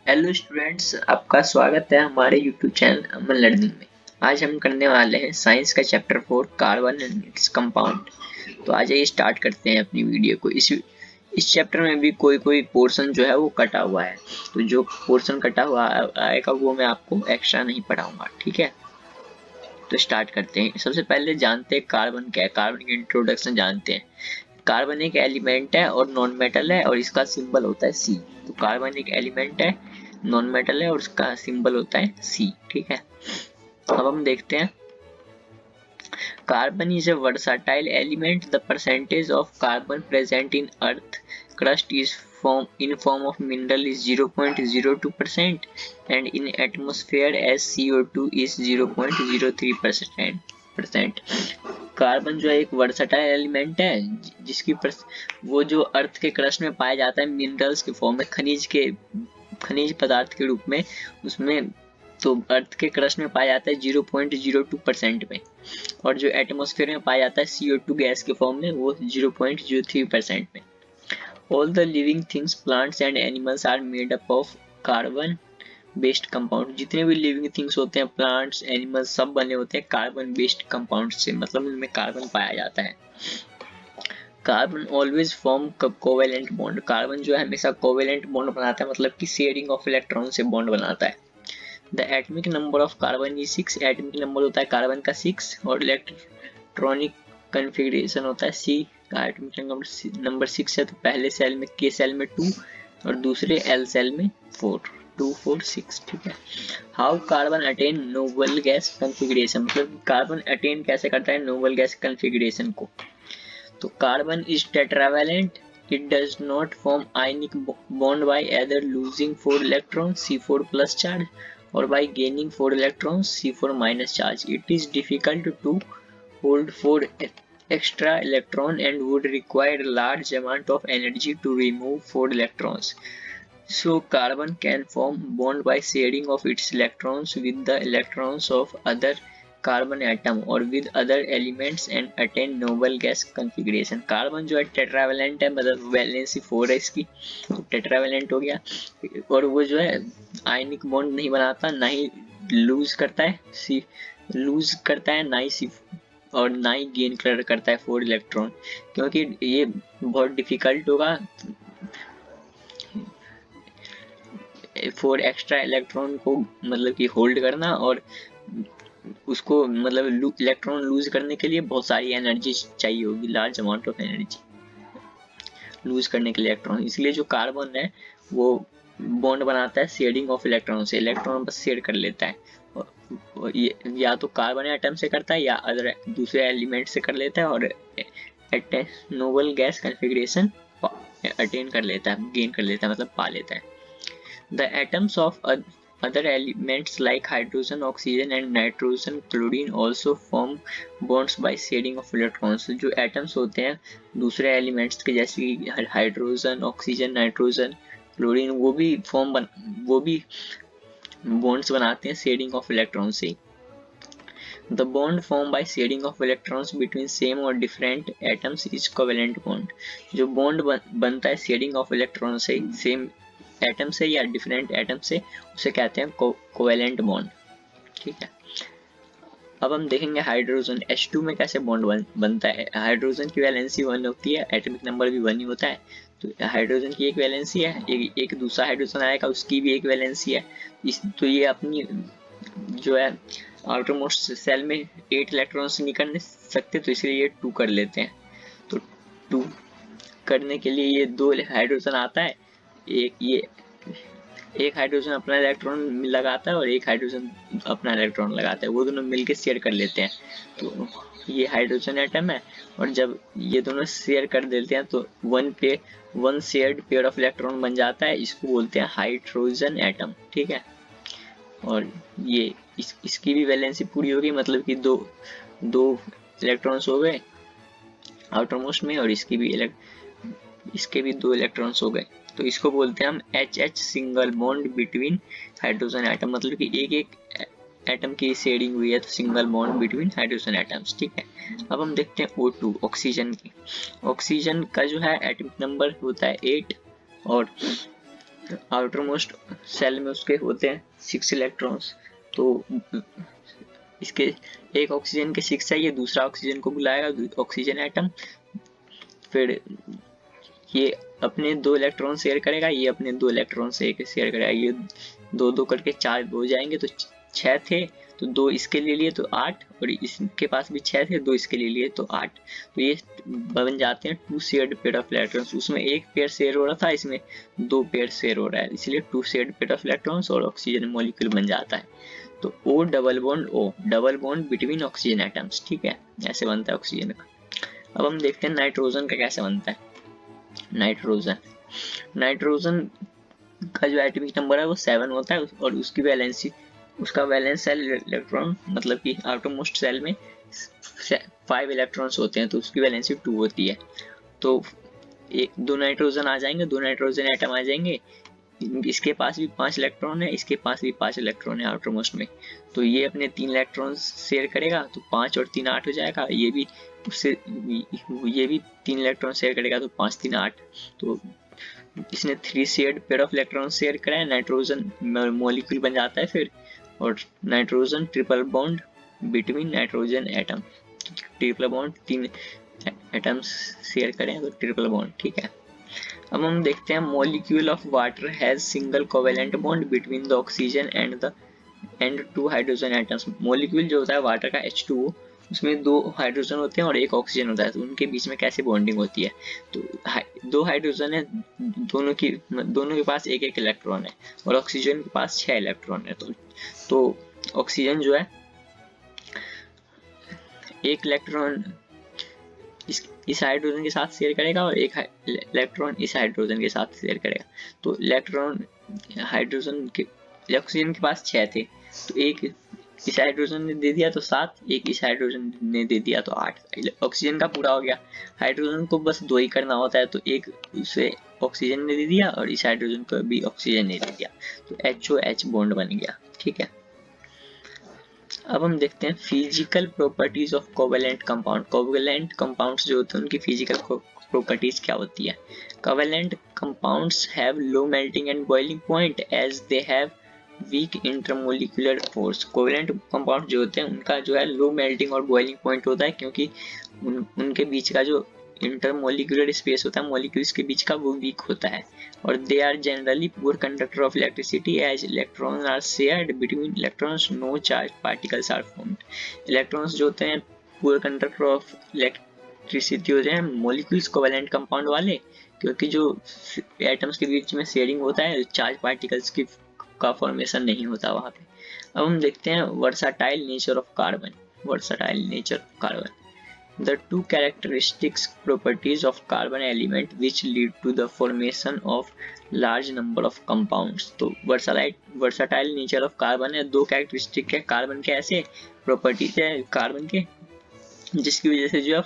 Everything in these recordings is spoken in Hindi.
हेलो स्टूडेंट्स, आपका स्वागत है हमारे यूट्यूब चैनल अमन लर्निंग में। आज हम करने वाले हैं साइंस का chapter 4 carbon and its compound. तो आज ये स्टार्ट करते हैं अपनी वीडियो को। इस चैप्टर में भी कोई पोर्शन जो है वो कटा हुआ है, तो जो पोर्शन कटा हुआ आएगा वो मैं आपको एक्स्ट्रा नहीं पढ़ाऊंगा, ठीक है। तो स्टार्ट करते हैं। सबसे पहले जानते हैं कार्बन क्या है। कार्बन की इंट्रोडक्शन जानते हैं। कार्बन एक एलिमेंट है और नॉन मेटल है और इसका सिंबल होता है सी। तो कार्बन एक एलिमेंट है, नॉन मेटल है और उसका सिंबल होता है सी, ठीक है। अब हम देखते हैं carbon is a versatile element. The percentage of carbon present in earth crust is in form of mineral is 0.02% and in atmosphere as CO2 is 0.03%. Carbon जो है एक वर्सटाइल एलिमेंट है जिसकी वो जो अर्थ के क्रस्ट में पाया जाता है मिनरल्स के फॉर्म में, खनिज पदार्थ के रूप में उसमें। तो अर्थ के क्रस्ट में पाया जाता है 0.02% में, और जो एटमॉस्फेयर में पाया जाता है CO2 गैस के फॉर्म में वो 0.03% में। All the living things, plants and animals are made up of carbon based compound. जितने भी लिविंग थिंग्स होते हैं, प्लांट्स, एनिमल्स, सब बने होते हैं कार्बन बेस्ड कंपाउंड से, मतलब उनमें कार्बन पाया जाता है। Carbon always form covalent bond. Carbon जो है हमेशा कोवेलेंट बॉन्ड बनाता है, मतलब कि शेयरिंग ऑफ इलेक्ट्रॉन से बॉन्ड बनाता है। The atomic number of carbon is 6। Atomic number होता है कार्बन का 6 और इलेक्ट्रॉनिक कन्फिगरेशन होता है C का। एटॉमिक नंबर 6 है तो पहले सेल में K सेल में 2 और दूसरे L सेल में 4, 2 4 6, ठीक है। How carbon attain noble gas configuration, मतलब कार्बन अटेन कैसे करता है नोबल गैस कन्फिगरेशन को। तो carbon is tetravalent. It does not form ionic bond by either losing 4 electrons C4 plus charge or by gaining 4 electrons C4 minus charge. It is difficult to hold 4 extra electrons and would require large amount of energy to remove 4 electrons. So carbon can form bond by sharing of its electrons with the electrons of other carbon atom और with other elements and attain noble gas configuration. Carbon जो है टेट्रावेलेंट है, मतलब वैलेंसी 4 है इसकी, तो टेट्रावेलेंट हो गया। और वो जो है आयनिक बॉन्ड नहीं बनाता, ना ही लूज करता है ना ही और ना ही गेन करता है 4 इलेक्ट्रॉन, क्योंकि ये बहुत डिफिकल्ट होगा 4 एक्स्ट्रा इलेक्ट्रॉन को मतलब कि होल्ड करना, और उसको मतलब इलेक्ट्रॉन लूज करने के लिए बहुत सारी एनर्जी चाहिए होगी, large amount of energy lose करने के लिए इलेक्ट्रॉन। इसलिए जो कार्बन है वो बॉन्ड बनाता है शेयरिंग ऑफ इलेक्ट्रॉन से, इलेक्ट्रॉन बस शेयर कर लेता है। और ये या तो कार्बन एटम से करता है या अदर दूसरे एलिमेंट से कर लेता है और नोबल गैस कॉन्फ़िगरेशन अटेन कर लेता है, गेन कर लेता है, मतलब पा लेता है। The atoms of other elements like hydrogen, oxygen and nitrogen, chlorine also form bonds by sharing of electrons. जो atoms होते हैं दूसरे elements के, जैसे कि हाइड्रोजन, ऑक्सीजन, नाइट्रोजन, क्लोरीन, वो भी bonds बनाते हैं sharing of electrons से। The bond formed by sharing of electrons between same or different atoms is covalent bond. जो bond बनता है sharing of electrons से, same एटम से या डिफरेंट एटम से, उसे कहते हैं कोवेलेंट बॉन्ड, ठीक है। अब हम देखेंगे हाइड्रोजन H2 में कैसे बॉन्ड बनता है। हाइड्रोजन की वैलेंसी 1 होती है, एटॉमिक नंबर भी 1 ही होता है। तो हाइड्रोजन की एक वैलेंसी है, एक दूसरा हाइड्रोजन आएगा उसकी भी एक वैलेंसी है। तो ये अपनी जो है आउटर मोस्ट सेल में 8 इलेक्ट्रॉन से निकल नहीं सकते, तो इसलिए ये 2 कर लेते हैं। तो 2 करने के लिए ये 2 हाइड्रोजन आता है, एक हाइड्रोजन अपना इलेक्ट्रॉन लगाता है और एक हाइड्रोजन अपना इलेक्ट्रॉन लगाता है, वो दोनों मिलकर शेयर कर लेते हैं। तो ये हाइड्रोजन एटम है, और जब ये दोनों शेयर कर देते हैं तो one shared pair of electron बन जाता है, इसको बोलते हैं हाइड्रोजन एटम, ठीक है। और ये इसकी भी वैलेंसी पूरी होगी, मतलब कि दो इलेक्ट्रॉन्स हो गए आउटर मोस्ट में, और इसके भी 2 इलेक्ट्रॉन्स हो गए। तो इसको बोलते हैं हम HH single bond between hydrogen atom, मतलब कि एक एटम की शेयरिंग हुई है, तो single bond between hydrogen atoms, ठीक है। अब हम देखते हैं O2 ऑक्सीजन की। ऑक्सीजन का जो है एटॉमिक नंबर होता है 8 और आउटर मोस्ट सेल में उसके होते हैं 6 इलेक्ट्रॉन्स। तो इसके एक ऑक्सीजन के 6 है, ये दूसरा ऑक्सीजन को बुलाएगा, ऑक्सीजन एटम। फिर ये अपने 2 इलेक्ट्रॉन शेयर करेगा, ये अपने 2 इलेक्ट्रॉन से शेयर करेगा, ये 2-2 करके 4 हो जाएंगे। तो 6 थे तो 2 इसके ले लिए तो 8, और इसके पास भी 6 थे, 2 इसके ले लिए तो 8। तो ये बन जाते हैं 2 शेयर्ड पेयर ऑफ इलेक्ट्रॉन्स। उसमें एक पेयर शेयर हो रहा था, इसमें 2 पेयर शेयर हो रहा है, इसलिए 2 शेयर्ड पेयर ऑफ इलेक्ट्रॉन्स और ऑक्सीजन मॉलिक्यूल बन जाता है। तो O double bond between oxygen atoms. ठीक है, ऐसे बनता है ऑक्सीजन का। अब हम देखते हैं नाइट्रोजन का कैसे बनता है। नाइट्रोजन का जो एटॉमिक नंबर है वो 7 होता है, और उसकी वैलेंसी, उसका वैलेंस सेल इलेक्ट्रॉन, मतलब कि आउटर मोस्ट सेल में 5 इलेक्ट्रॉन्स होते हैं, तो उसकी वैलेंसी 2 होती है। तो दो नाइट्रोजन आ जाएंगे, 2 नाइट्रोजन एटम आ जाएंगे, इसके पास भी 5 इलेक्ट्रॉन है, इसके पास भी 5 इलेक्ट्रॉन है आउटर मोस्ट में। तो ये अपने 3 इलेक्ट्रॉन शेयर करेगा, तो 5 और 3 8 हो जाएगा। ये भी 3 इलेक्ट्रॉन शेयर करेगा, तो 5 3 8। तो इसने 3 shared pair of electron share करा है, नाइट्रोजन मॉलिक्यूल बन जाता है फिर। और nitrogen triple bond between nitrogen atom, triple bond 3 atoms share करें तो ट्रिपल बॉन्ड। ठीक है, अब हम देखते हैं molecule of water has single covalent bond between the oxygen and 2 hydrogen atoms. Molecule जो होता है वाटर का H2O, उसमें 2 हाइड्रोजन होते हैं और 1 ऑक्सीजन होता है, तो उनके बीच में कैसे बॉन्डिंग होती है। तो 2 हाइड्रोजन है, दोनों के पास 1-1 इलेक्ट्रॉन है, और ऑक्सीजन के पास 6 इलेक्ट्रॉन है। तो ऑक्सीजन जो है 1 इलेक्ट्रॉन इस हाइड्रोजन के साथ शेयर करेगा, और 1 इलेक्ट्रॉन इस हाइड्रोजन के साथ शेयर करेगा। तो इलेक्ट्रॉन हाइड्रोजन के, ऑक्सीजन के पास 6 थे, तो 1 इस हाइड्रोजन ने दे दिया तो 7, 1 इस हाइड्रोजन ने दे दिया तो 8। ऑक्सीजन का पूरा हो गया। हाइड्रोजन को बस 2 ही करना होता है, तो 1 उसे ऑक्सीजन ने दे दिया और इस हाइड्रोजन को भी ऑक्सीजन ने दे दिया, तो HOH बॉन्ड बन गया। ठीक है, अब हम देखते हैं physical properties of covalent compound. Covalent compounds जो होते हैं उनकी फिजिकल प्रॉपर्टीज क्या होती है। Covalent compounds have low melting and boiling point as they have weak intermolecular force. Covalent compound जो होते हैं उनका जो है लो मेल्टिंग और बॉइलिंग पॉइंट होता है, क्योंकि उनके बीच का जो इंटरमोलिकुलर स्पेस होता है मॉलिक्यूल्स के बीच का, वो वीक होता है। और they are generally poor conductor of electricity as electrons are shared between electrons, no charge particles are formed. Electrons जो होते हैं पुअर कंडक्टर ऑफ इलेक्ट्रिसिटी होते हैं मॉलिक्यूल्स कोवेलेंट कंपाउंड वाले, क्योंकि जो एटम्स के बीच में शेयरिंग होता है, चार्ज पार्टिकल्स की का फॉर्मेशन नहीं होता वहाँ पे। अब हम देखते हैं versatile nature of carbon. Versatile nature of carbon, the two characteristic properties of carbon element which lead to the formation of large number of compounds। तो versatile nature of carbon है, 2 कैरेक्टरिस्टिक है कार्बन के, ऐसे प्रॉपर्टीज है कार्बन के जिसकी वजह से जो है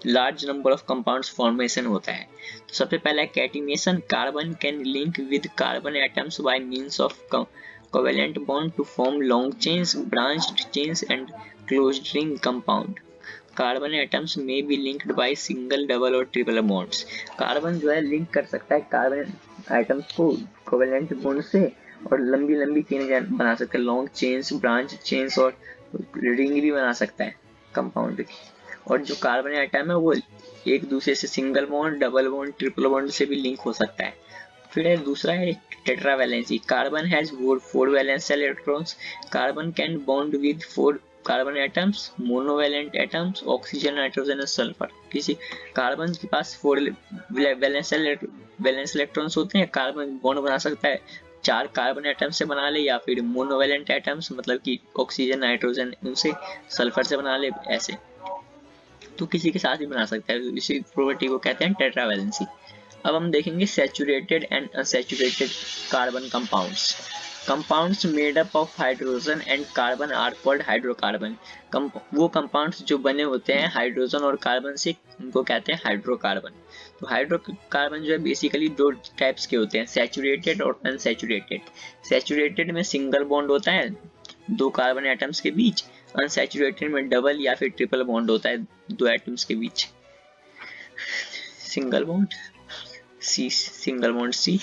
large number of compounds formation होता है। तो सबसे पहला है catenation. Carbon can link with carbon atoms by means of covalent bond to form long chains, branched chains and closed ring compound. Carbon atoms may be linked by single, double और ट्रिपल बॉन्ड्स। कार्बन जो है लिंक कर सकता है कार्बन एटम्स को कोवेलेंट बॉन्ड से, और लंबी लंबी चेन बना सकता है, लॉन्ग चेन्स, ब्रांच चेन्स और रिंग भी बना सकता है कंपाउंड की। और जो कार्बन एटम है वो एक दूसरे से single bond, double bond, triple bond से भी लिंक हो सकता है। फिर है दूसरा है tetravalency. Carbon has 4 valence electrons. Carbon can bond with 4 carbon atoms, monovalent atoms, oxygen, nitrogen और सल्फर। किसी कार्बन के पास 4 वैलेंस इलेक्ट्रॉन्स होते हैं, कार्बन बॉन्ड बना सकता है 4 कार्बन एटम से बना ले, या फिर मोनोवैलेंट एटम्स मतलब कि ऑक्सीजन, नाइट्रोजन उनसे, सल्फर से बना ले, ऐसे तो किसी के साथ भी बना सकता है। इसी प्रॉपर्टी को कहते हैं टेट्रावैलेंसी। अब हम देखेंगे saturated and unsaturated carbon compounds. Compounds made up of hydrogen and carbon are called hydrocarbon. वो कंपाउंड्स जो बने होते हैं हाइड्रोजन और कार्बन से, उनको कहते हैं हाइड्रोकार्बन। तो हाइड्रोकार्बन जो है बेसिकली 2 टाइप्स के होते हैं, सैचुरेटेड और अनसैचुरेटेड। सैचुरेटेड में सिंगल बॉन्ड होता है 2 कार्बन एटम्स के बीच, अनसैचुरेटेड में डबल या फिर ट्रिपल बॉन्ड होता है 2 एटम्स के बीच। Single bond C, single bond C,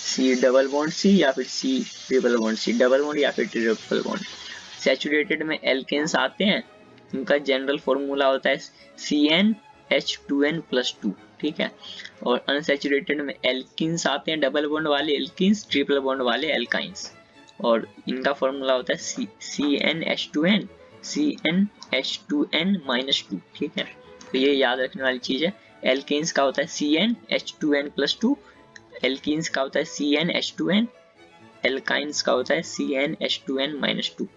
C double bond C या फिर C triple bond C double bond या फिर ट्रिपल बॉन्ड। सैचुरेटेड में एल्केन्स आते हैं, उनका जनरल फॉर्मूला होता है CnH2n+2, ठीक है। और अनसैचुरेटेड में एल्किन्स आते हैं, डबल बॉन्ड वाले एल्किन्स, ट्रिपल बॉन्ड वाले एल्काइंस, और इनका फॉर्मूला होता है CnH2n, ठीक है। तो ये याद रखने वाली चीज है। एल्केन्स का होता है CnH2n+2, एल्किन्स का होता है CnH2n, एल्काइंस का होता है CnH2n-2।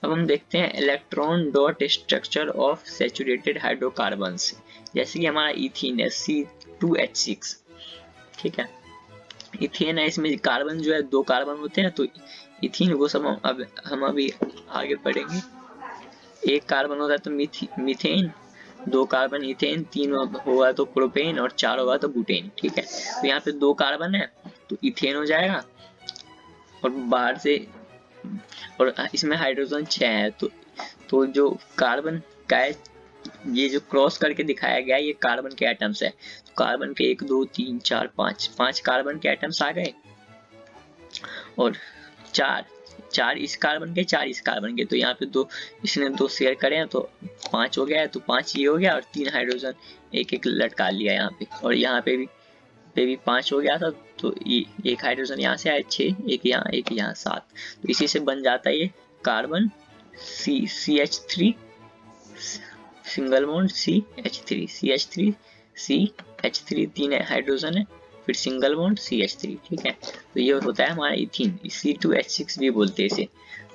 अब हम देखते हैं electron dot structure of saturated hydrocarbons. जैसे कि हमारा इथीन है C2H6, ठीक है। इथेन है, इसमें कार्बन जो है 2 कार्बन होते हैं, तो इथीन वो सब हम अभी आगे पढ़ेंगे। 1 कार्बन होता है तो मीथेन, 2 कार्बन इथेन, 3 होगा तो प्रोपेन और 4 होगा तो बुटेन, ठीक है। तो यहाँ पे 2 कार्बन है तो इथेन हो जाएगा, और बाहर से, और इसमें हाइड्रोजन 6 है, तो जो कार्बन का है, ये जो क्रॉस करके दिखाया गया है ये कार्बन के एटम्स है। तो कार्बन के 1 2 3 4 5 कार्बन के एटम्स आ गए, और 4 इस कार्बन के 4 इस कार्बन के, तो यहाँ पे 2 इसने 2 शेयर करे हैं तो 5 हो गया है, तो 5 ये हो गया, और 3 हाइड्रोजन एक लटका लिया यहाँ पे, और यहाँ पे भी 5 हो गया था, तो एक हाइड्रोजन यहाँ से आया 6, एक यहाँ 7, तो इसी से बन जाता है ये carbon CH3 single bond CH3 3 hydrogen है, फिर सिंगल बॉन्ड CH3, ठीक है। तो ये होता है हमारा इथीन, C2H6 भी बोलते हैं इसे।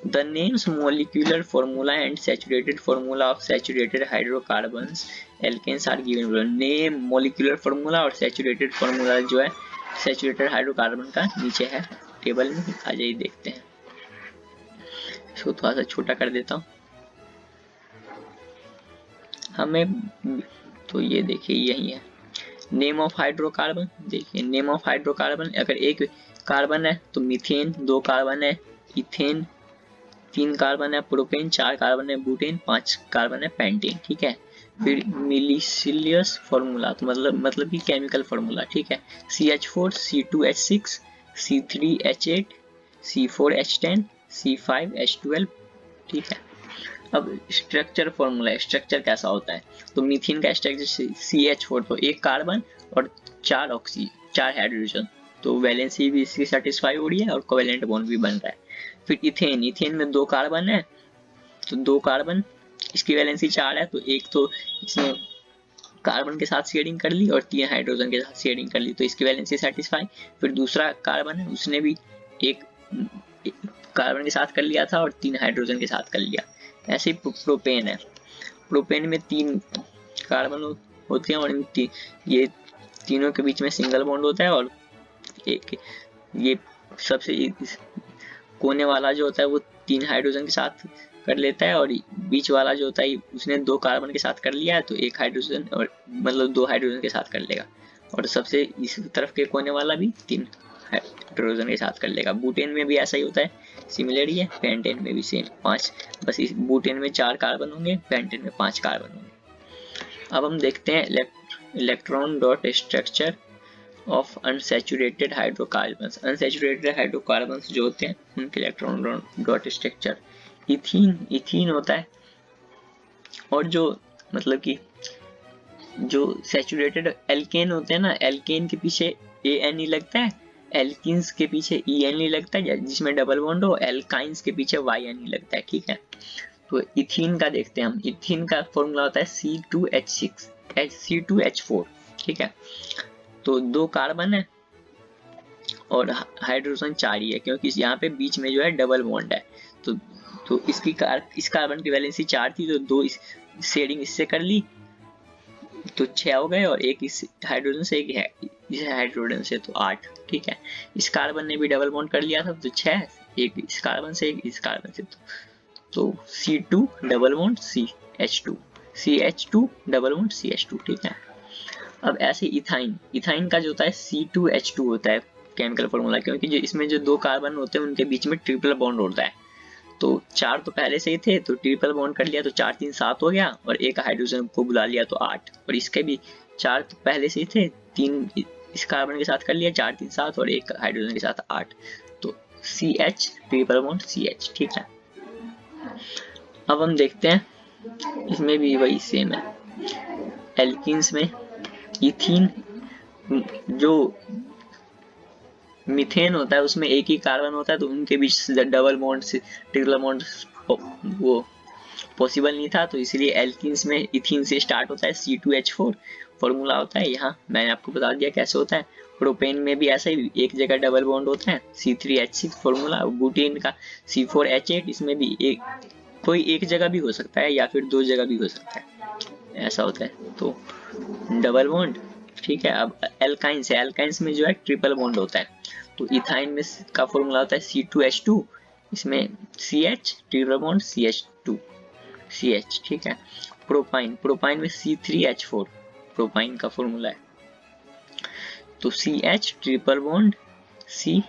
The names molecular formula and saturated formula of saturated hydrocarbons alkanes are given below. Name, molecular formula और सैचुरेटेड फॉर्मूला जो है सैचुरेटेड हाइड्रोकार्बन का नीचे है टेबल में, आ जाइए देखते हैं। इसको थोड़ा सा छोटा कर देता हूँ हमें, तो ये देखिए यही है नेम ऑफ हाइड्रोकार्बन। देखिए नेम ऑफ हाइड्रोकार्बन, अगर एक कार्बन है तो मीथेन, 2 कार्बन है इथेन, 3 कार्बन है प्रोपेन, 4 कार्बन है बुटेन, 5 कार्बन है पेंटेन, ठीक है। फिर मिलीसिलियस फॉर्मूला, तो मतलब कि केमिकल फॉर्मूला, ठीक है। CH4 C2H6 C3H8 C4H10 C5H12, ठीक है। अब स्ट्रक्चर फॉर्मूला, स्ट्रक्चर कैसा होता है, तो मीथेन का स्ट्रक्चर CH4, तो 1 कार्बन और 4 हाइड्रोजन, तो वैलेंसी भी इसकी सेटिस्फाई हो रही है और कोवेलेंट बॉन्ड भी बन रहा है। फिर इथेन में 2 कार्बन है, तो 2 कार्बन, इसकी वैलेंसी 4 है, तो एक तो इसने कार्बन के साथ शेयरिंग कर ली और 3 हाइड्रोजन के साथ शेयरिंग कर ली, तो इसकी वैलेंसी सेटिस्फाई। फिर दूसरा कार्बन है, उसने भी एक कार्बन के साथ कर लिया था और 3 हाइड्रोजन के साथ कर लिया। ऐसे ही प्रोपेन है, प्रोपेन में 3 कार्बन होते हैं और ये तीनों के बीच में सिंगल बॉन्ड होता है, और एक ये सबसे कोने वाला जो होता है वो 3 हाइड्रोजन के साथ कर लेता है, और बीच वाला जो होता है उसने 2 कार्बन के साथ कर लिया है, तो 1 हाइड्रोजन, और मतलब 2 हाइड्रोजन के साथ कर लेगा, और सबसे इस तरफ के कोने वाला भी 3 हाइड्रोजन के साथ कर लेगा। बुटेन में भी ऐसा ही होता है, सिमिलर ही है। पेंटेन में भी सेम 5, बस इस बुटेन में 4 कार्बन होंगे, पेंटेन में 5 कार्बन होंगे। अब हम देखते हैं electron dot structure of unsaturated hydrocarbons. Unsaturated hydrocarbons जो होते हैं उनके इलेक्ट्रॉन डॉट स्ट्रक्चर, इथीन होता है, और जो मतलब कि जो सैचुरेटेड एल्केन होते हैं ना, एल्केन के पीछे ANE लगता है, एल्किन्स के पीछे ENE लगता है जिसमें डबल बॉन्ड हो, एल्काइंस के पीछे YNE लगता है, ठीक है। तो इथीन का देखते हैं हम, इथीन का फॉर्मूला होता है C2H4, ठीक है। तो 2 कार्बन है और हाइड्रोजन 4 ही है, क्योंकि यहाँ पे बीच में जो है डबल बॉन्ड है, तो इस कार्बन की वैलेंसी 4 थी, तो 2 शेयरिंग इससे कर ली तो 6 हो गए, और एक इस हाइड्रोजन से, एक है इस हाइड्रोजन से, तो 8, ठीक है। इस कार्बन ने भी डबल बॉन्ड कर लिया था, तो 6, एक इस कार्बन से, एक इस कार्बन से, तो C2 double bond CH2 double bond CH2, ठीक है। अब ऐसे इथाइन का जो होता है C2H2 होता है केमिकल फॉर्मूला, क्योंकि जो इसमें जो 2 कार्बन होते हैं उनके बीच में ट्रिपल बॉन्ड होता है, तो 4 तो पहले से ही थे, तो ट्रिपल बॉन्ड कर लिया, तो 4 3 7 हो गया, और एक हाइड्रोजन को बुला लिया तो 8, और इसके भी 4 तो पहले से ही थे, 3 इस कार्बन के साथ कर लिया 4 3 7 और एक हाइड्रोजन के साथ 8, तो CH ट्रिपल बॉन्ड CH, ठीक है। अब हम देखते हैं इसमें भी वही सेम है। एल्कीन्स में इथीन, जो मीथेन होता है उसमें एक ही कार्बन होता है, तो उनके बीच डबल बॉन्ड से ट्रिपल बॉन्ड वो पॉसिबल नहीं था, तो इसलिए एल्कीन्स में इथीन से स्टार्ट होता है, C2H4 फॉर्मूला होता है। यहाँ मैंने आपको बता दिया कैसे होता है। प्रोपेन में भी ऐसा ही, एक जगह डबल बॉन्ड होता है, C3H6 फॉर्मूला। बुटेन का C4H8, इसमें भी कोई एक जगह भी हो सकता है या फिर 2 जगह भी हो सकता है, ऐसा होता है, तो डबल बॉन्ड, ठीक है। अब एल्काइंस में जो है ट्रिपल बॉन्ड होता है, तो इथाइन में का फॉर्मूला होता है C2H2, इसमें CH triple bond CH2 CH, ठीक है। प्रोपाइन में C3H4 प्रोपाइन का फॉर्मूला है, तो CH triple bond C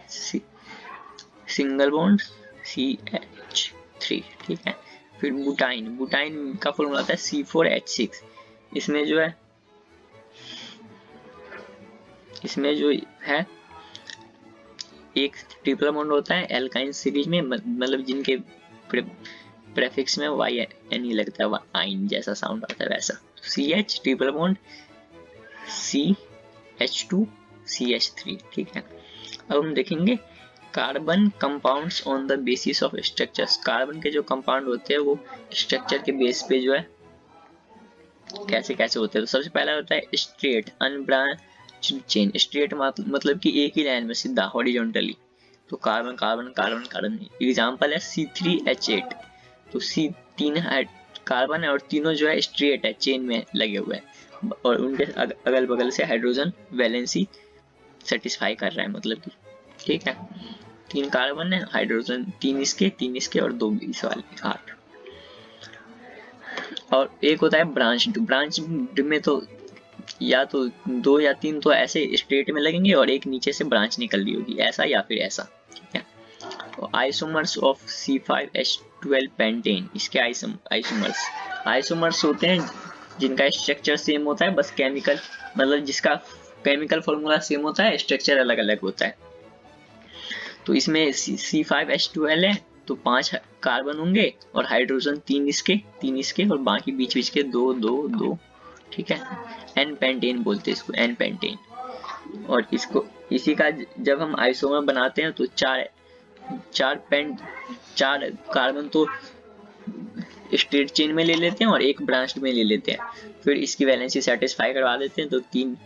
single bond CH3, ठीक है। फिर बुटाइन का फॉर्मूला होता है C4H6, इसमें जो है एक ट्रिपल बॉन्ड होता है एल्काइन सीरीज में, मतलब जिनके प्रेफिक्स में YN लगता है, आइन जैसा साउंड आता है वैसा। CH triple bond CH2 CH3, ठीक है। अब हम देखेंगे carbon compounds on the basis of structures. Carbon के जो कंपाउंड होते हैं वो स्ट्रक्चर के बेस पे जो है कैसे कैसे होते हैं। तो सबसे पहला होता है स्ट्रेट अनब्रांच्ड चेन। स्ट्रेट मतलब कि एक ही लाइन में सीधा हॉरिजॉन्टली, तो carbon carbon carbon carbon. Example है C3H8, तो C 3 कार्बन है और तीनों जो है स्ट्रेट है, चेन में लगे हुए हैं, और उनके अगल बगल से हाइड्रोजन वैलेंसी सेटिस्फाई कर रहा है, मतलब कि, ठीक है। 3 कार्बन है, हाइड्रोजन 3 इसके और 2 इस वाले 8। और एक होता है ब्रांच में तो या तो 2 या 3 तो ऐसे स्ट्रेट में लगेंगे और एक नीचे से ब्रांच निकल रही होगी, ऐसा या फिर ऐसा, ठीक है। और आइसोमर्स ऑफ C5H12 पेंटेन, इसके आइसोमर्स होते हैं जिनका स्ट्रक्चर सेम होता है, बस केमिकल, मतलब जिसका केमिकल फॉर्मूला सेम होता है, स्ट्रक्चर अलग अलग होता है। तो इसमें C5H12 है, तो 5 कार्बन होंगे और हाइड्रोजन 3 इसके और बाकी बीच के 2, ठीक है। एन पेंटेन बोलते हैं इसको, एन पेंटेन। और इसको इसी का जब हम आइसोमर बनाते हैं तो चार कार्बन तो स्ट्रेट चेन में ले लेते हैं और एक ब्रांच में ले लेते हैं, फिर इसकी वैलेंसी सेटिस्फाई करवा देते हैं, तो 3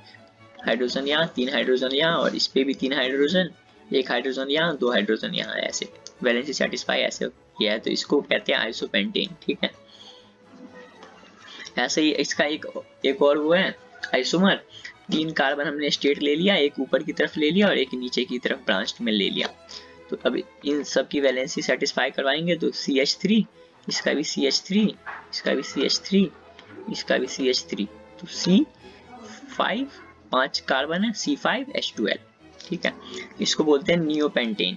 हाइड्रोजन यहाँ, 3 हाइड्रोजन यहाँ, और इस पे भी 3 हाइड्रोजन, 1 हाइड्रोजन यहाँ, 2 हाइड्रोजन यहाँ, ऐसे वैलेंसी सेटिस्फाई ऐसे किया है, तो इसको कहते हैं आइसोपेंटेन, ठीक है। ऐसे ही इसका एक और वो है आइसोमर। 3 कार्बन हमने स्ट्रेट ले लिया, एक ऊपर की तरफ ले लिया और एक नीचे की तरफ ब्रांच में ले लिया, तो अब इन सब की वैलेंसी सेटिस्फाई करवाएंगे, तो CH3, इसका भी CH3, इसका भी CH3, इसका भी CH3, तो C5, 5 कार्बन है, C5H12, ठीक है। इसको बोलते हैं neopentane.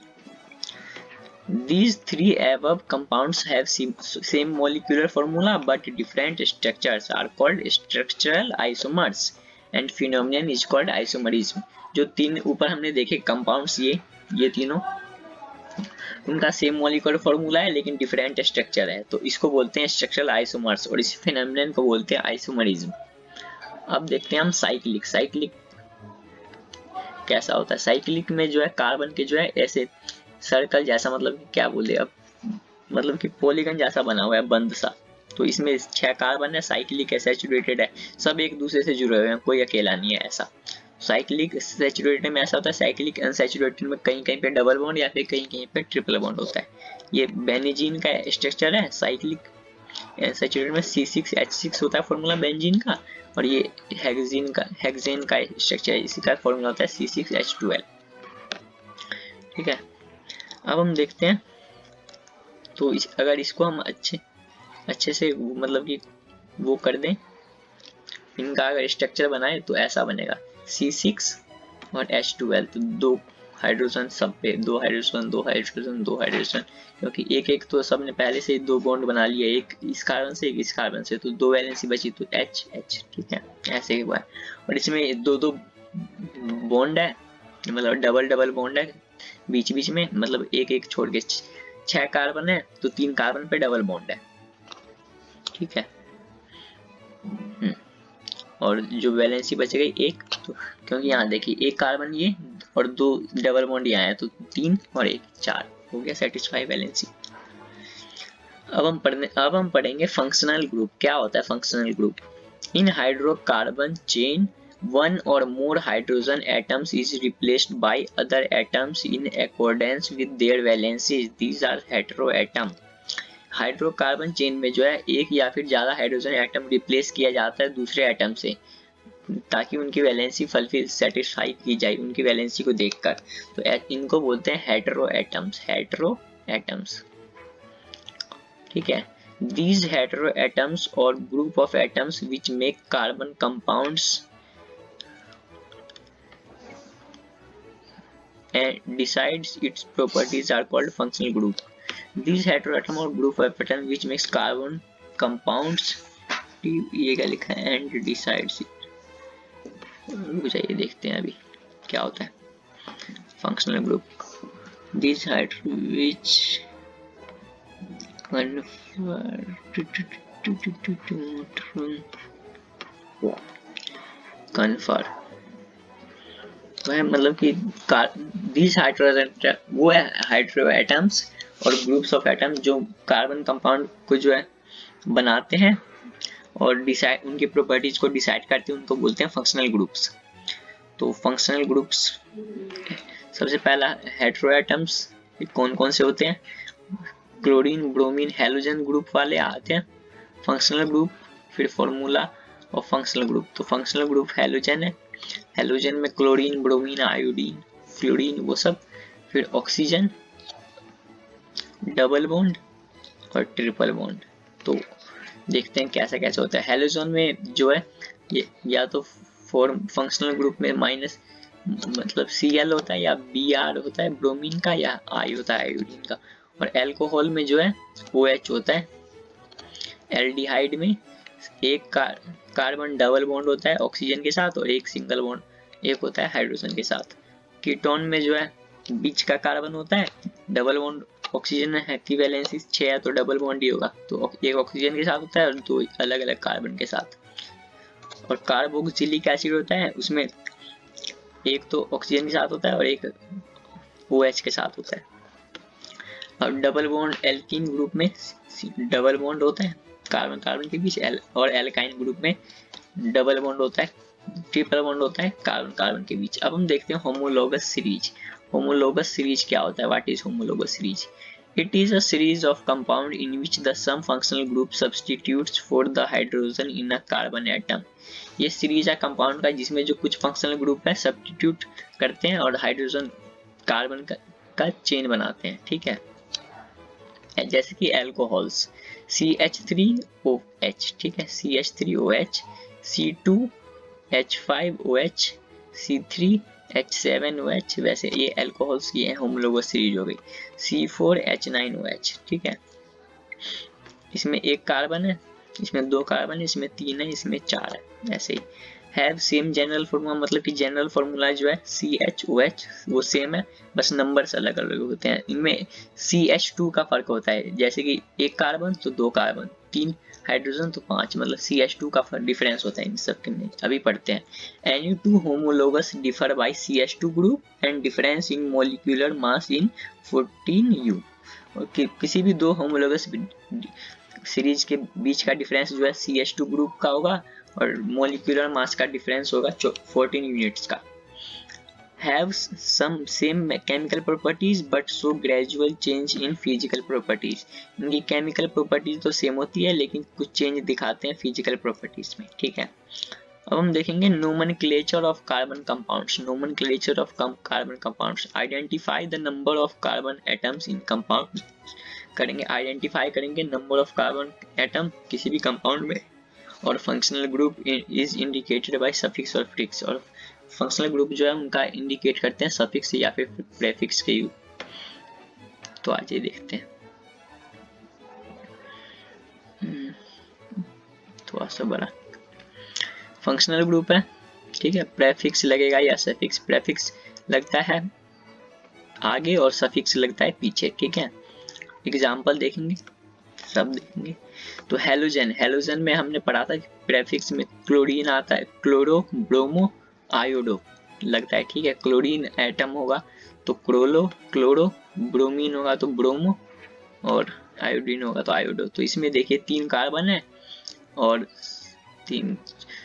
These 3 above compounds have same molecular formula but different structures are called structural isomers and phenomenon is called isomerism। जो 3 ऊपर हमने देखे कंपाउंड्स, ये तीनों, उनका सेम मॉलिक्यूलर फॉर्मूला है लेकिन डिफरेंट स्ट्रक्चर है, तो इसको बोलते हैं स्ट्रक्चरल आइसोमर्स और इस फिनोमेनन को बोलते हैं आइसोमरिज्म। अब देखते हैं हम साइक्लिक कैसा होता है। साइक्लिक में जो है कार्बन के जो है ऐसे सर्कल जैसा, मतलब क्या बोले अब, मतलब कि पॉलीगन जैसा बना हुआ है, बंद सा, तो इसमें 6 कार्बन है, साइक्लिक है, सैचुरेटेड है, सब एक दूसरे से जुड़े हुए हैं, कोई अकेला नहीं है ऐसा। साइक्लिक सैचुरेटेड में ऐसा होता है, साइक्लिक अनसैचुरेटेड में कहीं कहीं पे डबल बॉन्ड या फिर कहीं कहीं पे ट्रिपल बॉन्ड होता है। ये बेंजीन का स्ट्रक्चर है। साइक्लिक सैचुरेटेड में C6H6 होता है फॉर्मूला बेंजीन का, और ये हेक्सेन का स्ट्रक्चर है, इसी का फॉर्मूला होता है C6H12, ठीक है। अब हम देखते हैं, तो अगर इसको हम अच्छे से मतलब कि वो कर दें, इनका अगर स्ट्रक्चर बनाए तो ऐसा बनेगा C6 और H12, तो 2 हाइड्रोजन सब पे, 2 हाइड्रोजन, क्योंकि एक तो सबने पहले से 2 बॉन्ड बना लिए, एक इस कार्बन से एक इस कार्बन से, तो 2 वैलेंसी बची, तो H, ठीक है, ऐसे ही हुआ है। और इसमें 2 बॉन्ड है, मतलब डबल डबल बॉन्ड है बीच बीच में, मतलब एक एक छोड़ के 6 कार्बन है तो 3 कार्बन पे डबल बॉन्ड है, ठीक है। और जो वैलेंसी बच गई एक, तो क्योंकि यहाँ देखिए एक कार्बन ये और 2 डबल बॉन्ड यहाँ है, तो 3 और 1 4 हो गया, सेटिस्फाई वैलेंसी। अब हम पढ़ेंगे फंक्शनल ग्रुप। क्या होता है functional group? In hydrocarbon chain one or more hydrogen atoms is replaced by other atoms in accordance with their valencies. These are heteroatom. Hydrocarbon chain में जो है एक या फिर ज्यादा हाइड्रोजन एटम रिप्लेस किया जाता है दूसरे एटम से, ताकि उनकी वैलेंसी फुलफिल सेटिस्फाई की जाए उनकी वैलेंसी को देखकर। तो इनको बोलते हैं हेटेरोएटम्स, हेटेरोएटम्स, ठीक है। These heteroatoms or group of atoms which make carbon compounds and decides its properties are called functional group. These heteroatom or group of atoms which makes carbon compounds, ये क्या लिखा है, and decides it, जाइए देखते हैं अभी क्या होता है functional group. These which confer वह मतलब कि these हाइड्रोजन वो है हाइड्रो एटम्स और ग्रुप्स ऑफ एटम जो कार्बन कंपाउंड को जो है बनाते हैं और डिसाइड उनकी प्रॉपर्टीज को डिसाइड करते हैं, उनको बोलते हैं फंक्शनल ग्रुप्स। तो फंक्शनल ग्रुप्स सबसे पहला हेटेरो एटम्स कौन कौन से होते हैं? क्लोरीन ब्रोमीन हैलोजन ग्रुप वाले आते हैं फंक्शनल ग्रुप। फिर फॉर्मूला और फंक्शनल ग्रुप, तो फंक्शनल ग्रुप हैलोजन है, हैलोजन में क्लोरीन ब्रोमीन आयोडीन फ्लोरीन वो सब। फिर ऑक्सीजन, डबल बॉन्ड और ट्रिपल बॉन्ड। तो देखते हैं कैसा कैसा होता है। हैलोजन में जो है ये या तो फॉर्म फंक्शनल ग्रुप में माइनस मतलब Cl होता है या Br होता है ब्रोमीन का, या I होता है आयोडीन का। और अल्कोहल में जो है OH होता है। एल्डिहाइड में एक कार्बन डबल बॉन्ड होता है ऑक्सीजन के साथ और एक सिंगल बॉन्ड एक होता है हाइड्रोजन के साथ। कीटोन में जो है बीच का कार्बन होता है डबल बॉन्ड, ऑक्सीजन है की वैलेंसी 6 है तो डबल बॉन्ड ही होगा, तो एक ऑक्सीजन के साथ होता है और 2 अलग अलग कार्बन के साथ। और कार्बोक्सिलिक एसिड होता है, उसमें एक तो ऑक्सीजन के साथ होता है और एक OH के साथ होता है। और डबल बॉन्ड एल्कीन ग्रुप में डबल बॉन्ड होता है कार्बन कार्बन के बीच, और एल्काइन ग्रुप में डबल बॉन्ड होता है, ट्रिपल बॉन्ड होता है कार्बन कार्बन के बीच। अब हम देखते हैं होमोलोगस सीरीज। होमोलोगस सीरीज क्या होता है? What is homologous series? It is a series of compound in which the some functional group substitutes for the hydrogen in a carbon atom. ये सीरीज है कंपाउंड का जिसमें जो कुछ फंक्शनल ग्रुप है सब्स्टिट्यूट करते हैं और हाइड्रोजन कार्बन का चेन बनाते हैं, ठीक है। जैसे कि अल्कोहल्स CH3OH, ठीक है, CH3OH, C2H5OH, C3H7OH। वैसे ये अल्कोहल्स की है होमोलोगस सीरीज हो गई। C4H9OH, ठीक है, इसमें एक कार्बन है, इसमें 2 कार्बन है, इसमें 3 है, इसमें 4 है। ऐसे he have same general formula, मतलब कि जनरल फॉर्मूला जो है CHOH वो सेम है, बस नंबर्स अलग अलग होते हैं। इनमें CH2 का फर्क होता है, जैसे कि 1 कार्बन तो 2 कार्बन, 3 हाइड्रोजन तो 5, मतलब CH2 का डिफरेंस होता है इन सब के में। अभी पढ़ते हैं। Any two homologous differ by CH2 group and difference in molecular mass in 14U। और किसी भी 2 होमोलोगस सीरीज के बीच का डिफरेंस जो है CH2 ग्रुप का होगा और मोलिकुलर मास का डिफरेंस होगा 14 यूनिट्स का। Have some same chemical properties but show gradual change in physical properties। इनकी केमिकल प्रॉपर्टीज तो सेम होती है लेकिन कुछ चेंज दिखाते हैं फिजिकल प्रॉपर्टीज में, ठीक है। अब हम देखेंगे nomenclature of carbon compounds। nomenclature of carbon compounds, identify the number of carbon atoms in compound। करेंगे आइडेंटिफाई करेंगे नंबर ऑफ कार्बन एटम किसी भी कंपाउंड में। और functional group is indicated by suffix और प्रीफिक्स। और फंक्शनल ग्रुप जो है उनका इंडिकेट करते हैं सफिक्स या फिर प्रीफिक्स के यूज। तो आज ये देखते हैं थोड़ा सा बड़ा फंक्शनल ग्रुप है ठीक है, प्रेफिक्स लगेगा या सफिक्स। प्रेफिक्स लगता है आगे और सफिक्स लगता है पीछे। ठीक है, एग्जाम्पल देखेंगे, सब देखेंगे। तो हेलोजन, हेलोजन में हमने पढ़ा था कि प्रेफिक्स में क्लोरीन आता है, क्लोरो, ब्रोमो, आयोडो लगता है। ठीक है, क्लोरीन एटम होगा तो क्लोरो, ब्रोमीन होगा तो ब्रोमो, और आयोडीन होगा तो आयोडो। तो इसमें देखिए 3 कार्बन है और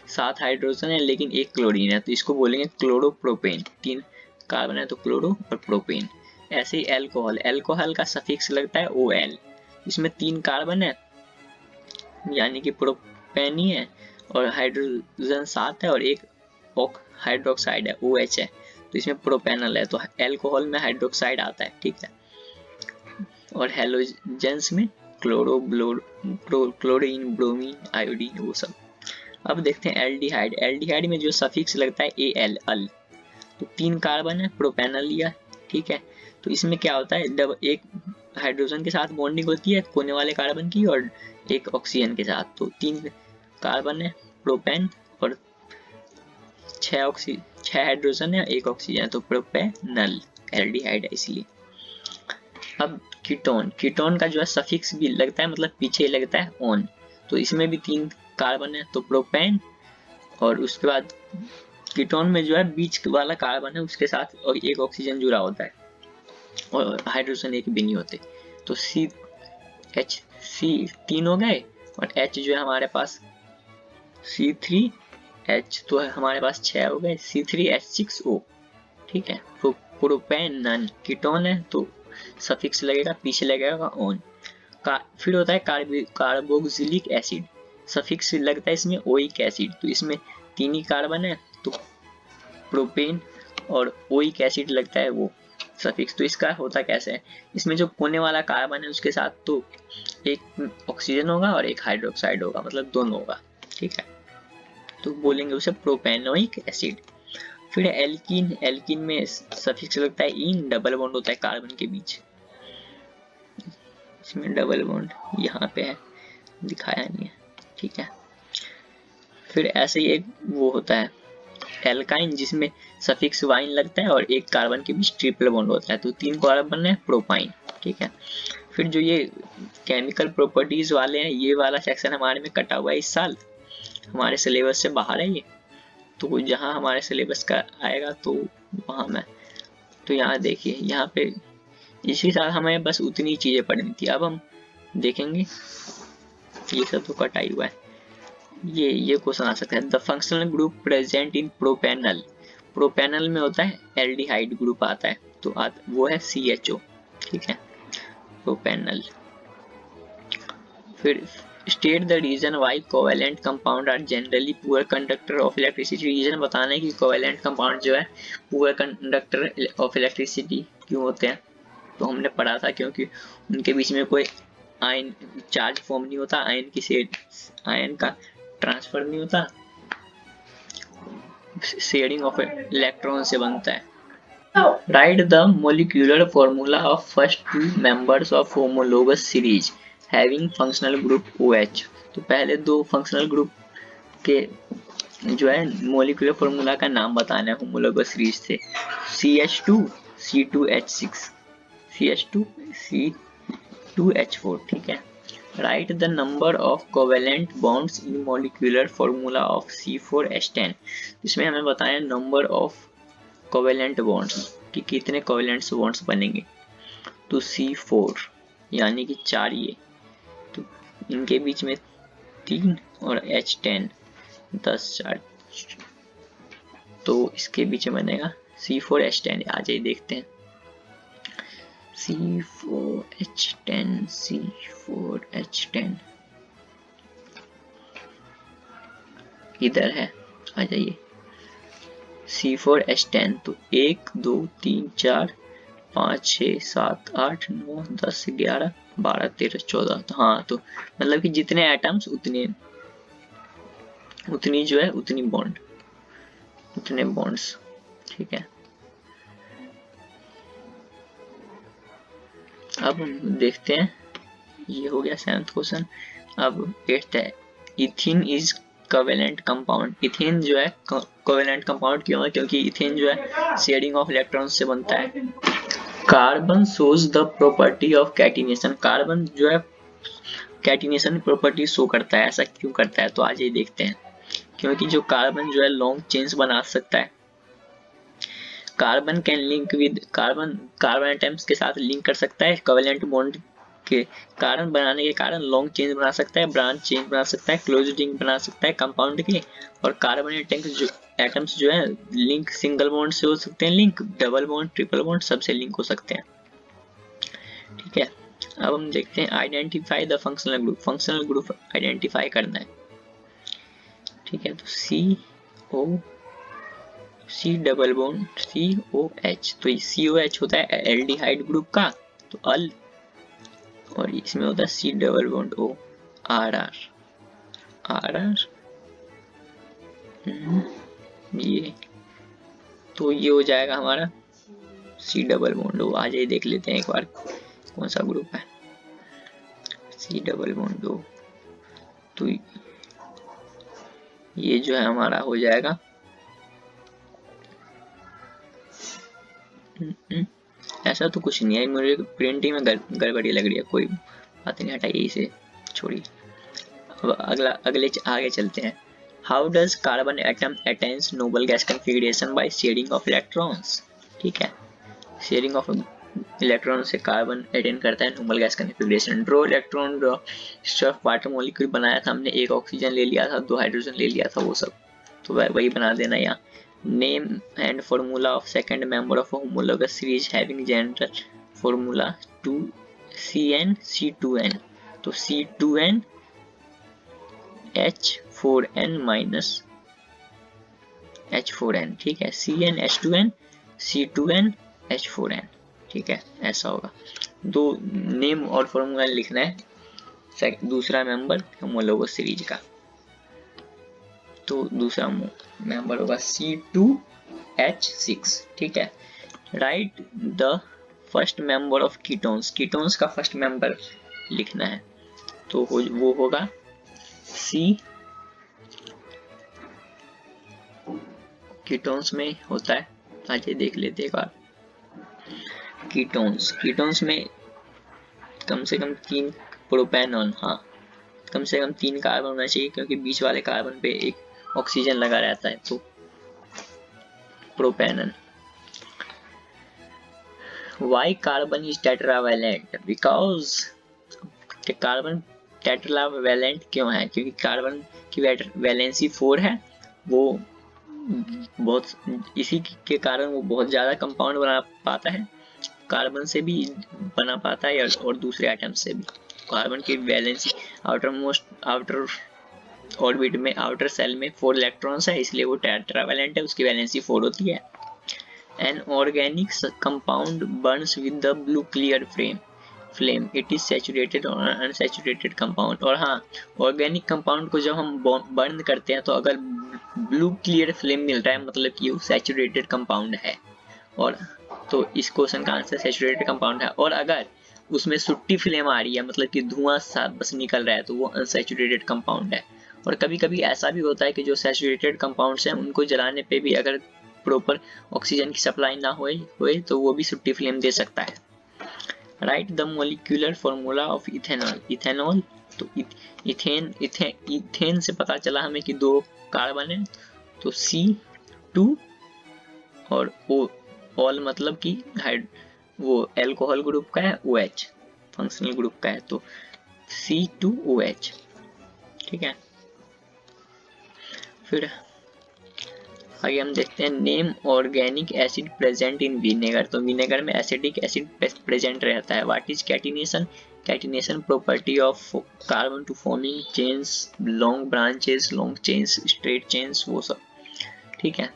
7 हाइड्रोजन है, लेकिन 1 क्लोरीन है, तो इसको बोलेंगे क्लोरोप्रोपेन। 3 कार्बन है तो क्लोरो और प्रोपेन। ऐसे ही एल्कोहल, एल्कोहल का सफिक्स लगता है OL। इसमें 3 कार्बन है यानी कि प्रोपेन ही है, और हाइड्रोजन 7 है और 1 हाइड्रोक्साइड है OH है, तो इसमें प्रोपेनल है, तो एल्कोहल में हाइड्रोक्साइड आता है। ठीक है, और हेलोजेंस में क्लोरीन, ब्रोमीन, आयोडीन, वो सब। अब देखते हैं एल्डिहाइड। एल्डिहाइड में जो सफिक्स लगता है AL, अल। तो 3 कार्बन है, प्रोपेनल लिया। ठीक है, तो इसमें क्या होता है, जब एक हाइड्रोजन के साथ बॉन्डिंग होती है कोने वाले कार्बन की और एक ऑक्सीजन के साथ, तो 3 कार्बन है प्रोपेन और 6 हाइड्रोजन है, 1 ऑक्सीजन, तो प्रोपेनल एल्डिहाइड है इसलिए। अब कीटोन, कीटोन का जो है सफिक्स भी लगता है, मतलब पीछे लगता है ऑन। तो इसमें भी 3 कार्बन है तो प्रोपेन, और उसके बाद कीटोन में जो है बीच वाला कार्बन है उसके साथ और 1 ऑक्सीजन जुड़ा होता है और हाइड्रोजन 1 भी नहीं होते, तो C 3 हो गए, और H जो है हमारे पास C3H, तो है हमारे पास 6 हो गए, C3H6O। ठीक है, तो प्रोपेन नन कीटोन है तो सफिक्स लगेगा, पीछे लगेगा ऑन। फिर होता है कार्बोक्सिलिक एसिड, सफिक्स लगता है इसमें ओइक एसिड, तो इसमें 3 ही कार्बन है तो प्रोपेन, और ओइक एसिड लगता है वो सफिक्स। तो इसका होता कैसे है, इसमें जो कोने वाला कार्बन है उसके साथ तो 1 ऑक्सीजन होगा और 1 हाइड्रोक्साइड होगा, मतलब दोनों होगा। ठीक है, तो बोलेंगे उसे प्रोपेनोइक एसिड। फिर एल्कीन, एल्कीन में सफिक्स लगता है इन, डबल बॉन्ड होता है कार्बन के बीच, इसमें डबल बॉन्ड यहाँ पे है, दिखाया नहीं है। ठीक है, फिर ऐसे ही एक वो होता है एल्काइन, जिसमें सफिक्स वाइन लगता है और 1 कार्बन के बीच ट्रिपल बॉन्ड होता है, तो 3 कार्बन है प्रोपाइन। ठीक है, फिर जो ये केमिकल प्रॉपर्टीज वाले हैं, ये वाला सेक्शन हमारे में कटा हुआ है इस साल, हमारे सिलेबस से बाहर है ये, तो जहाँ हमारे सिलेबस का आएगा तो वहाँ में, तो यहाँ देखिए, यहाँ पे इसी साल हमें बस उतनी चीजें पढ़नी थी। अब हम देखेंगे, ये सब तो कटा ही हुआ है। ये क्वेश्चन आ सकता है, the functional group present in propanal, propanal में होता है एल्डिहाइड ग्रुप आता है, तो वो है CHO। ठीक है, प्रोपेनल। फिर state the reason why covalent compound are generally poor conductor of electricity, reason बताना है कि कोवेलेंट कंपाउंड जो है पुअर कंडक्टर ऑफ इलेक्ट्रिसिटी क्यों होते हैं। तो हमने पढ़ा था क्योंकि उनके बीच में कोई आयन चार्ज फॉर्म नहीं होता, आयन का ट्रांसफर नहीं होता, शेयरिंग ऑफ इलेक्ट्रॉन से बनता है। Right the molecular formula of first 2 members of homologous series having functional group OH, तो पहले 2 फंक्शनल ग्रुप के जो है मोलिकुलर फॉर्मूला का नाम बताना है होमोलोगस सीरीज से, CH2 C2H6 CH2 C2H4। ठीक है, right the number of covalent bonds in molecular formula of C4H10, इसमें हमें बताया नंबर ऑफ कोवेलेंट बॉन्ड्स कि कितने कोवेलेंट बॉन्ड्स बनेंगे, तो C4 यानी कि 4, ये तो इनके बीच में 3 और H10 10 4, तो इसके बीच में बनेगा C4H10। आ जाइए देखते हैं, C4H10 इधर है, आ जाइए C4H10, तो 1 2 3 4 5 6 7 8 9 10 11 12 13 14, तो हाँ, तो मतलब कि जितने एटम्स उतनी जो है उतनी बॉन्ड, उतने बॉन्ड्स। ठीक है, अब देखते हैं, ये हो गया 7th क्वेश्चन। अब 8th है, ethene is covalent compound, ethene जो है कोवेलेंट कंपाउंड क्यों है? क्योंकि इथेन जो है शेयरिंग ऑफ इलेक्ट्रॉन्स से बनता है। Carbon shows the property of catenation, carbon जो है कैटिनेशन प्रॉपर्टी शो करता है। ऐसा क्यों करता है? तो आज ये देखते हैं। क्योंकि जो कार्बन जो है लॉन्ग चेन्स बना सकता है। Carbon can link with carbon atoms के साथ लिंक कर सकता है कोवेलेंट बॉन्ड के कारण बनाने के कारण लॉन्ग चेन बना सकता है, ब्रांच चेन बना सकता है, क्लोज रिंग बना सकता है कंपाउंड के। और कार्बन एटम्स जो है लिंक सिंगल बॉन्ड से हो सकते हैं, link double bond, triple bond सबसे लिंक हो सकते हैं। ठीक है, अब हम देखते हैं identify the functional group. Functional group identify करना है। ठीक है, तो सी डबल बॉन्ड COH, तो COH होता है एल्डिहाइड ग्रुप का, तो अल, और इसमें होता है C double bond O RR ये, तो ये हो जाएगा हमारा C डबल बॉन्ड O। आज ये देख लेते हैं एक बार कौन सा ग्रुप है C डबल बॉन्ड O। तो ये जो है हमारा हो जाएगा ऐसा तो कुछ नहीं है, मुझे प्रिंटिंग में गड़बड़ी लग रही है, कोई बात नहीं, हटाइए इसे, छोड़िए। अब आगे चलते हैं। How does carbon atom attains Nobel gas configuration by sharing of electrons. ठीक है, शेयरिंग ऑफ इलेक्ट्रॉन से कार्बन अटेन करता है Nobel gas configuration. Draw electron draw stuff water molecule बनाया था हमने, एक ऑक्सीजन ले लिया था, 2 हाइड्रोजन ले लिया था, वो सब तो वही बना देना यहाँ। Name and formula of second member of a homologous series having general formula 2CN C2N, तो C2N H4N minus H4N। ठीक है, CN H2N C2N H4N। ठीक है, ऐसा होगा। दो नेम और फॉर्मूला लिखना है दूसरा मेंबर होमोलोगस सीरीज का। तो दूसरा मेंबर होगा C2H6। ठीक है, right the first member of ketones, ketones का फर्स्ट मेंबर लिखना है, तो वो होगा C। कीटोन्स में होता है, आज ये देख लेते एक बार। कीटोन्स में कम से कम 3 प्रोपेनॉन, हाँ कम से कम 3 कार्बन होना चाहिए, क्योंकि बीच वाले कार्बन पे एक ऑक्सीजन लगा रहता है, तो propanone. Why carbon is tetravalent, because carbon tetravalent क्यों है? क्योंकि कार्बन की वैलेंसी 4 है, वो बहुत, इसी के कारण वो बहुत ज्यादा कंपाउंड बना पाता है, कार्बन से भी बना पाता है और दूसरे एटम से भी। कार्बन की वैलेंसी आउटर ऑर्बिट में, आउटर सेल में 4 इलेक्ट्रॉन्स है, इसलिए वो टेट्रावैलेंट है, उसकी वैलेंसी 4 होती है। An organic compound Burns with the blue clear flame, it is saturated और अनसैचुरेटेड कंपाउंड। और हाँ, ऑर्गेनिक कंपाउंड को जब हम बर्न करते हैं तो अगर ब्लू क्लियर फ्लेम मिल रहा है, मतलब कि वो सैचुरेटेड कंपाउंड है, और तो इस क्वेश्चन का आंसर सैचुरेटेड कंपाउंड है। और अगर उसमें सुट्टी फ्लेम आ रही है, मतलब कि धुआं सा बस निकल रहा है, तो वो अनसैचुरेटेड कंपाउंड है। और कभी कभी ऐसा भी होता है कि जो सैचुरेटेड कंपाउंड्स हैं उनको जलाने पे भी अगर प्रॉपर ऑक्सीजन की सप्लाई ना होए तो वो भी सुट्टी फ्लेम दे सकता है। Right the molecular formula of ethanol, तो इथेन से पता चला हमें कि 2 कार्बन है, तो C2 और O, ऑल मतलब कि वो एल्कोहल ग्रुप का है, OH फंक्शनल ग्रुप का है, तो C2OH। ठीक है, फिर आगे हम देखते हैं name organic acid present in vinegar, तो विनेगर में एसिडिक एसिड प्रेजेंट रहता है। What is catenation? Catenation property of carbon to forming chains, long branches, long chains, straight chains, वो सब। ठीक है,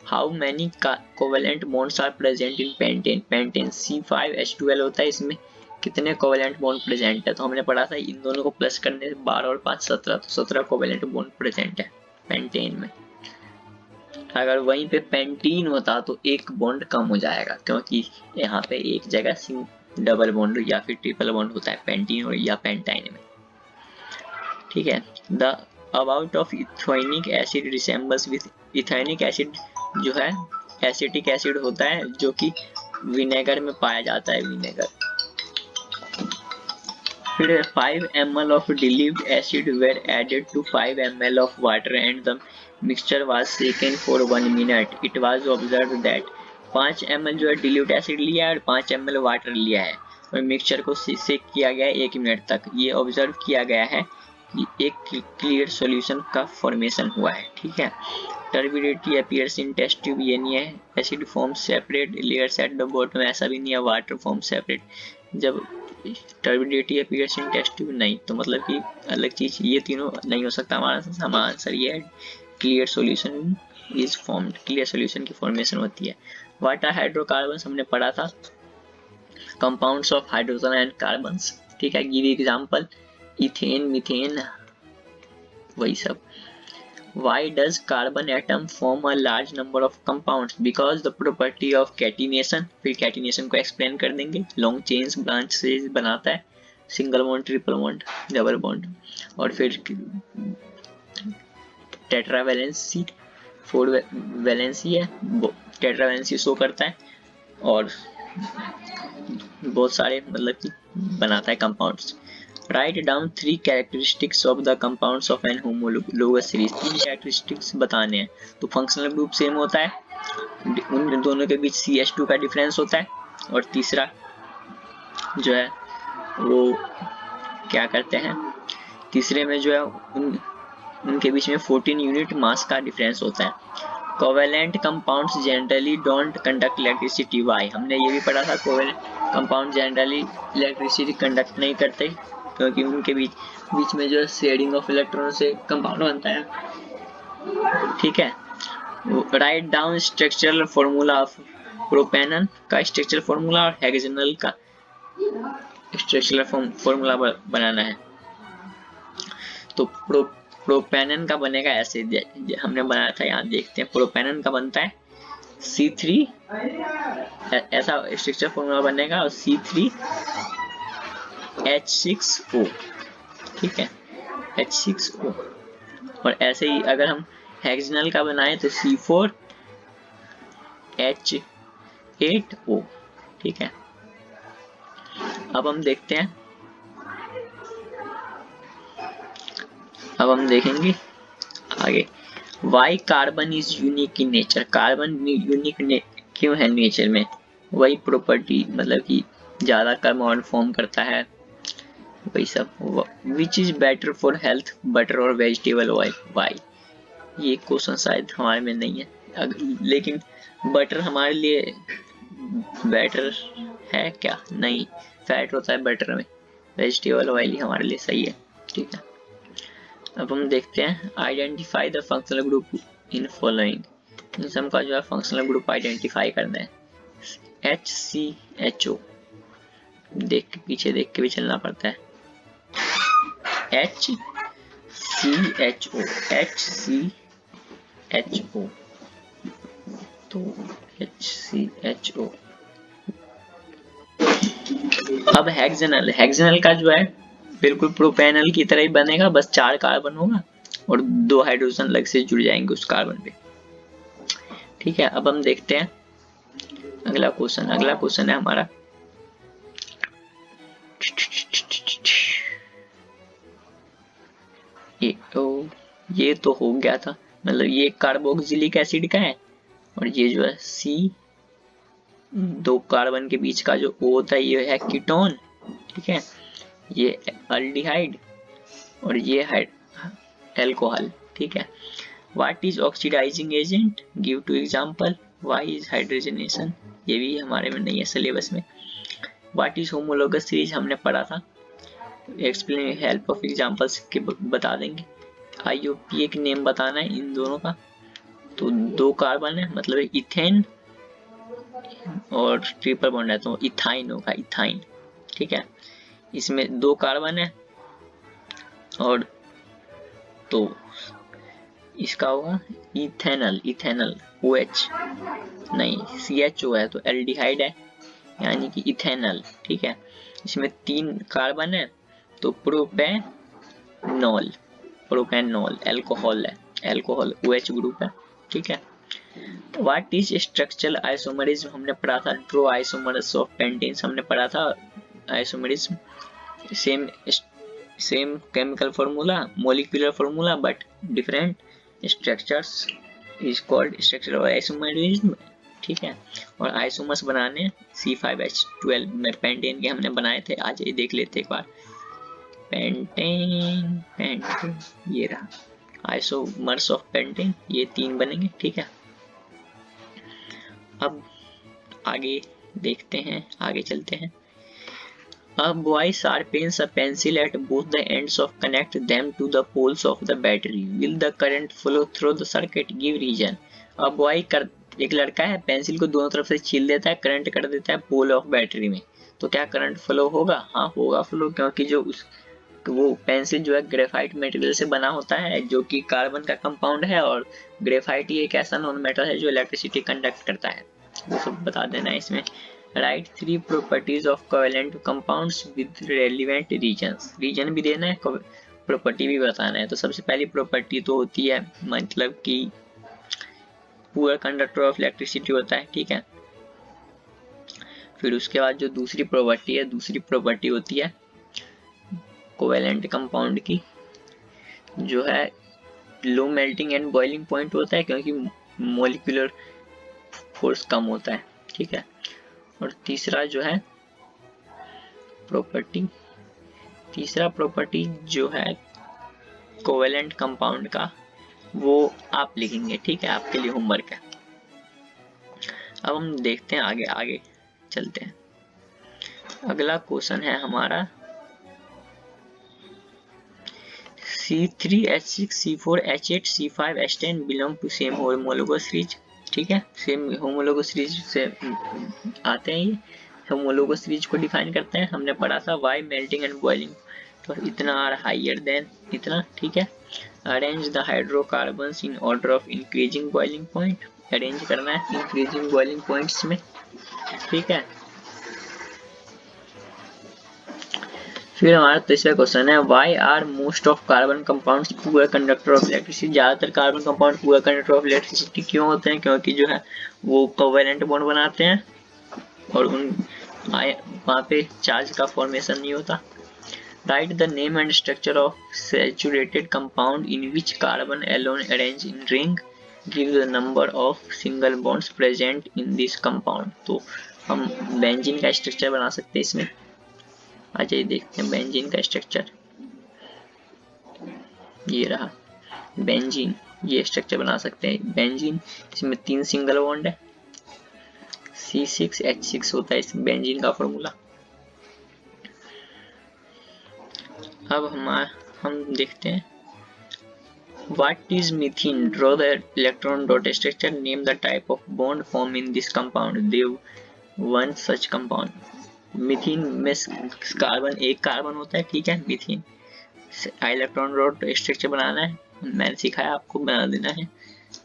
how many covalent bonds are present in pentane, pentane C5H12 होता है, इसमें कितने कोवेलेंट बॉन्ड प्रेजेंट है? तो हमने पढ़ा था इन दोनों को प्लस करने से 12 और 5 17, तो 17 कोवेलेंट बॉन्ड प्रेजेंट है पेंटेन में। अगर वहीं पे पेंटीन होता तो एक बॉन्ड कम हो जाएगा, क्योंकि यहाँ पे एक जगह डबल बॉन्ड या फिर ट्रिपल बॉन्ड होता है पेंटीन और या पेंटाइन में। ठीक है, the about of ethanoic acid resembles with ethnic acid जो है एसिटिक एसिड होता है जो कि विनेगर में पाया जाता है, विनेगर। फिर 5 ml of dilute acid were added to 5 ml of water and the mixture was shaken for 1 minute. It was observed that 5 ml जो है dilute acid लिया है और 5 ml वाटर लिया है और मिक्सचर को शेक किया गया है 1 मिनट तक। ये ऑब्जर्व किया गया है कि एक क्लियर सॉल्यूशन का फॉर्मेशन हुआ है, ठीक है। Turbidity appears in test tube, ये नहीं है। Acid form separate layers at the bottom, ऐसा भी नहीं है। वाटर फॉर्म सेपरेट, जब turbidity appears in test tube नहीं, तो मतलब कि अलग चीज, ये तीनों नहीं हो सकता। हमारा आंसर ये है clear solution is formed, clear solution की फॉर्मेशन होती है। व्हाट आर हाइड्रोकार्बन्स हमने पढ़ा था, compounds of hydrogen and carbons, ठीक है। गिव एग्जांपल, इथेन, मीथेन, वही सब। Why does carbon atom form a large number of compounds? Because the property of catenation, फिर catenation को एक्सप्लेन कर देंगे। लॉन्ग चेन्स ब्रांचेस बनाता है, single bond, triple bond, double bond, और फिर टेट्रावैलेंसी, 4 वैलेंसी है, टेट्रावैलेंसी शो करता है, और बहुत सारे मतलब कि बनाता है compounds. Write down 3 characteristics of the compounds of an homologous series, 3 characteristics बताने हैं। तो फंक्शनल ग्रुप सेम होता है, उन दोनों के बीच CH2 का डिफरेंस होता है, और तीसरा जो है वो क्या करते हैं, तीसरे में जो है उनके बीच में 14 यूनिट मास का डिफरेंस होता है। Covalent compounds generally don't conduct electricity, why, हमने ये भी पढ़ा था। Covalent compound generally electricity conduct नहीं करते क्योंकि उनके बीच में जो शेयरिंग ऑफ इलेक्ट्रॉन से कंपाउंड बनता है, ठीक है। Right down structural formula of propanone का स्ट्रक्चरल फॉर्मूला और हेक्सेनल का स्ट्रक्चरल फॉर्मूला बनाना है। तो प्रोपेनन का बनेगा ऐसे, हमने बनाया था, यहाँ देखते हैं। प्रोपेनन का बनता है C3, ऐसा स्ट्रक्चर फॉर्मूला बनेगा, और C3H6O, ठीक है, H6O। और ऐसे ही अगर हम हेक्सेनल का बनाए तो C4H8O, ठीक है। अब हम देखते हैं, अब हम देखेंगे आगे। Why carbon is unique in nature, carbon unique क्यों है नेचर में, वही प्रॉपर्टी, मतलब कि ज्यादा कार्बन फॉर्म करता है, वही सब। Which is better for health, butter और वेजिटेबल ऑयल, वाई, ये क्वेश्चन शायद हमारे में नहीं है, लेकिन बटर हमारे लिए बेटर है क्या, नहीं, फैट होता है बटर में, वेजिटेबल ऑयल ही हमारे लिए सही है, ठीक है। अब हम देखते हैं, identify the functional group in following, इन सब का जो है फंक्शनल ग्रुप आइडेंटिफाई करना है। HCHO, देख के पीछे देख के भी चलना पड़ता है। HCHO, HCHO, तो HCHO। अब हेक्सेनल, हेक्सेनल का जो है बिल्कुल प्रोपेनल की तरह ही बनेगा, बस 4 कार्बन होगा और 2 हाइड्रोजन अलग से जुड़ जाएंगे उस कार्बन पे, ठीक है। अब हम देखते हैं अगला क्वेश्चन, अगला क्वेश्चन है हमारा, ये तो हो गया था, मतलब ये कार्बोक्सिलिक एसिड का है, और ये जो है C, 2 कार्बन के बीच का जो O होता है ये है कीटोन, ठीक है। ये अल्डिहाइड और ये है एल्कोहल, ठीक है। What is oxidising agent, give 2 example. Why is hydrogenation, ये भी हमारे में नहीं है सिलेबस में। व्हाट इज होमोलोगस सीरीज हमने पढ़ा था, एक्सप्लेन हेल्प ऑफ एग्जांपल्स के बता देंगे। IUPA एक नेम बताना है इन दोनों का, तो 2 कार्बन है, मतलब इथेन और ट्रिपल बॉन्ड है तो इथाइन होगा, इथाइन, ठीक है। इसमें 2 कार्बन है और तो इसका होगा इथेनल, इथेनल OH नहीं, CHO है तो एल्डिहाइड है, यानी कि इथेनल, ठीक है। इसमें 3 कार्बन है तो प्रोपेनॉल, प्रोपेनॉल, एल्कोहल है, एल्कोहल OH ग्रुप है, ठीक है। व्हाट इज स्ट्रक्चरल आइसोमरिज्म हमने पढ़ा था, ड्रो आइसोमर्स ऑफ पेंटेन्स हमने पढ़ा था। Isomerism same chemical formula, molecular formula but different structures is called structural isomerism, ठीक है। और आइसोमर्स बनाने C5H12 में पेंटेन के हमने बनाए थे, आज ये देख लेते एक बार। पेंटेन ये रहा आइसोमर्स ऑफ पेंटेन, ये 3 बनेंगे, ठीक है। अब आगे देखते हैं, आगे चलते हैं। A boy sharpens a pencil at both the ends of connect them to the poles of the battery. Will the current flow through the circuit? Give reason. A boy एक लड़का है, पेंसिल को दोनों तरफ से छील देता है, करंट कर देता है पोल ऑफ बैटरी में, तो क्या करंट फ्लो होगा? हाँ होगा फ्लो, क्योंकि जो वो पेंसिल जो है ग्रेफाइट मटेरियल से बना होता है, जो कि कार्बन का कंपाउंड है, और ग्रेफाइट ही एक ऐसा नॉन मेटल है जो इलेक्ट्रिसिटी कंडक्ट करता है। वो सब बता देना है इसमें। Write 3 properties of covalent compounds with relevant reasons, reason भी देना है, प्रॉपर्टी भी बताना है। तो सबसे पहली प्रॉपर्टी तो होती है मतलब कि पुअर कंडक्टर ऑफ इलेक्ट्रिसिटी होता है, ठीक है। फिर उसके बाद जो दूसरी प्रॉपर्टी है, दूसरी प्रॉपर्टी होती है कोवेलेंट कंपाउंड की, जो है low melting and boiling point होता है, क्योंकि मोलिकुलर फोर्स कम होता है, ठीक है। और तीसरा जो है प्रॉपर्टी, तीसरा प्रॉपर्टी जो है कोवेलेंट कंपाउंड का, वो आप लिखेंगे, ठीक है, आपके लिए होमवर्क है। अब हम देखते हैं आगे, आगे चलते हैं। अगला क्वेश्चन है हमारा C3H6C4H8C5H10 belong to same homologous series, ठीक है, सेम होमोलोगस सीरीज से आते हैं। ये होमोलोगस सीरीज को डिफाइन करते हैं, हमने पढ़ा था वाई मेल्टिंग एंड बॉइलिंग, तो इतना आर हाइयर देन इतना, ठीक है। Arrange the hydrocarbons in order of increasing boiling point, arrange करना है इंक्रीजिंग बॉइलिंग पॉइंट्स में, ठीक है। फिर हमारा तीसरा क्वेश्चन है why are most of carbon compounds poor conductor of electricity, ज्यादातर carbon compound poor conductor of electricity क्यों होते हैं? क्योंकि जो है वो कोवेलेंट बॉन्ड बनाते हैं और वहाँ पे चार्ज का फॉर्मेशन नहीं होता। Write the name and structure of saturated compound in which carbon alone arrange in ring, give the number of single bonds present in this compound. तो हम बेंजीन का स्ट्रक्चर बना सकते हैं इसमें, आ जाइए देखते हैं बेंजीन का स्ट्रक्चर। ये रहा बेंजीन, ये स्ट्रक्चर बना सकते हैं बेंजीन, इसमें 3 सिंगल बॉन्ड है, C6H6 होता है इस बेंजीन का फॉर्मूला। अब हम देखते हैं what is methane, draw the electron dot structure, name the type of bond form in this compound, give one such compound. Methane में कार्बन, एक कार्बन होता है, ठीक है। मीथेन इलेक्ट्रॉन डॉट स्ट्रक्चर बनाना है, मैंने सिखाया आपको, बना देना है।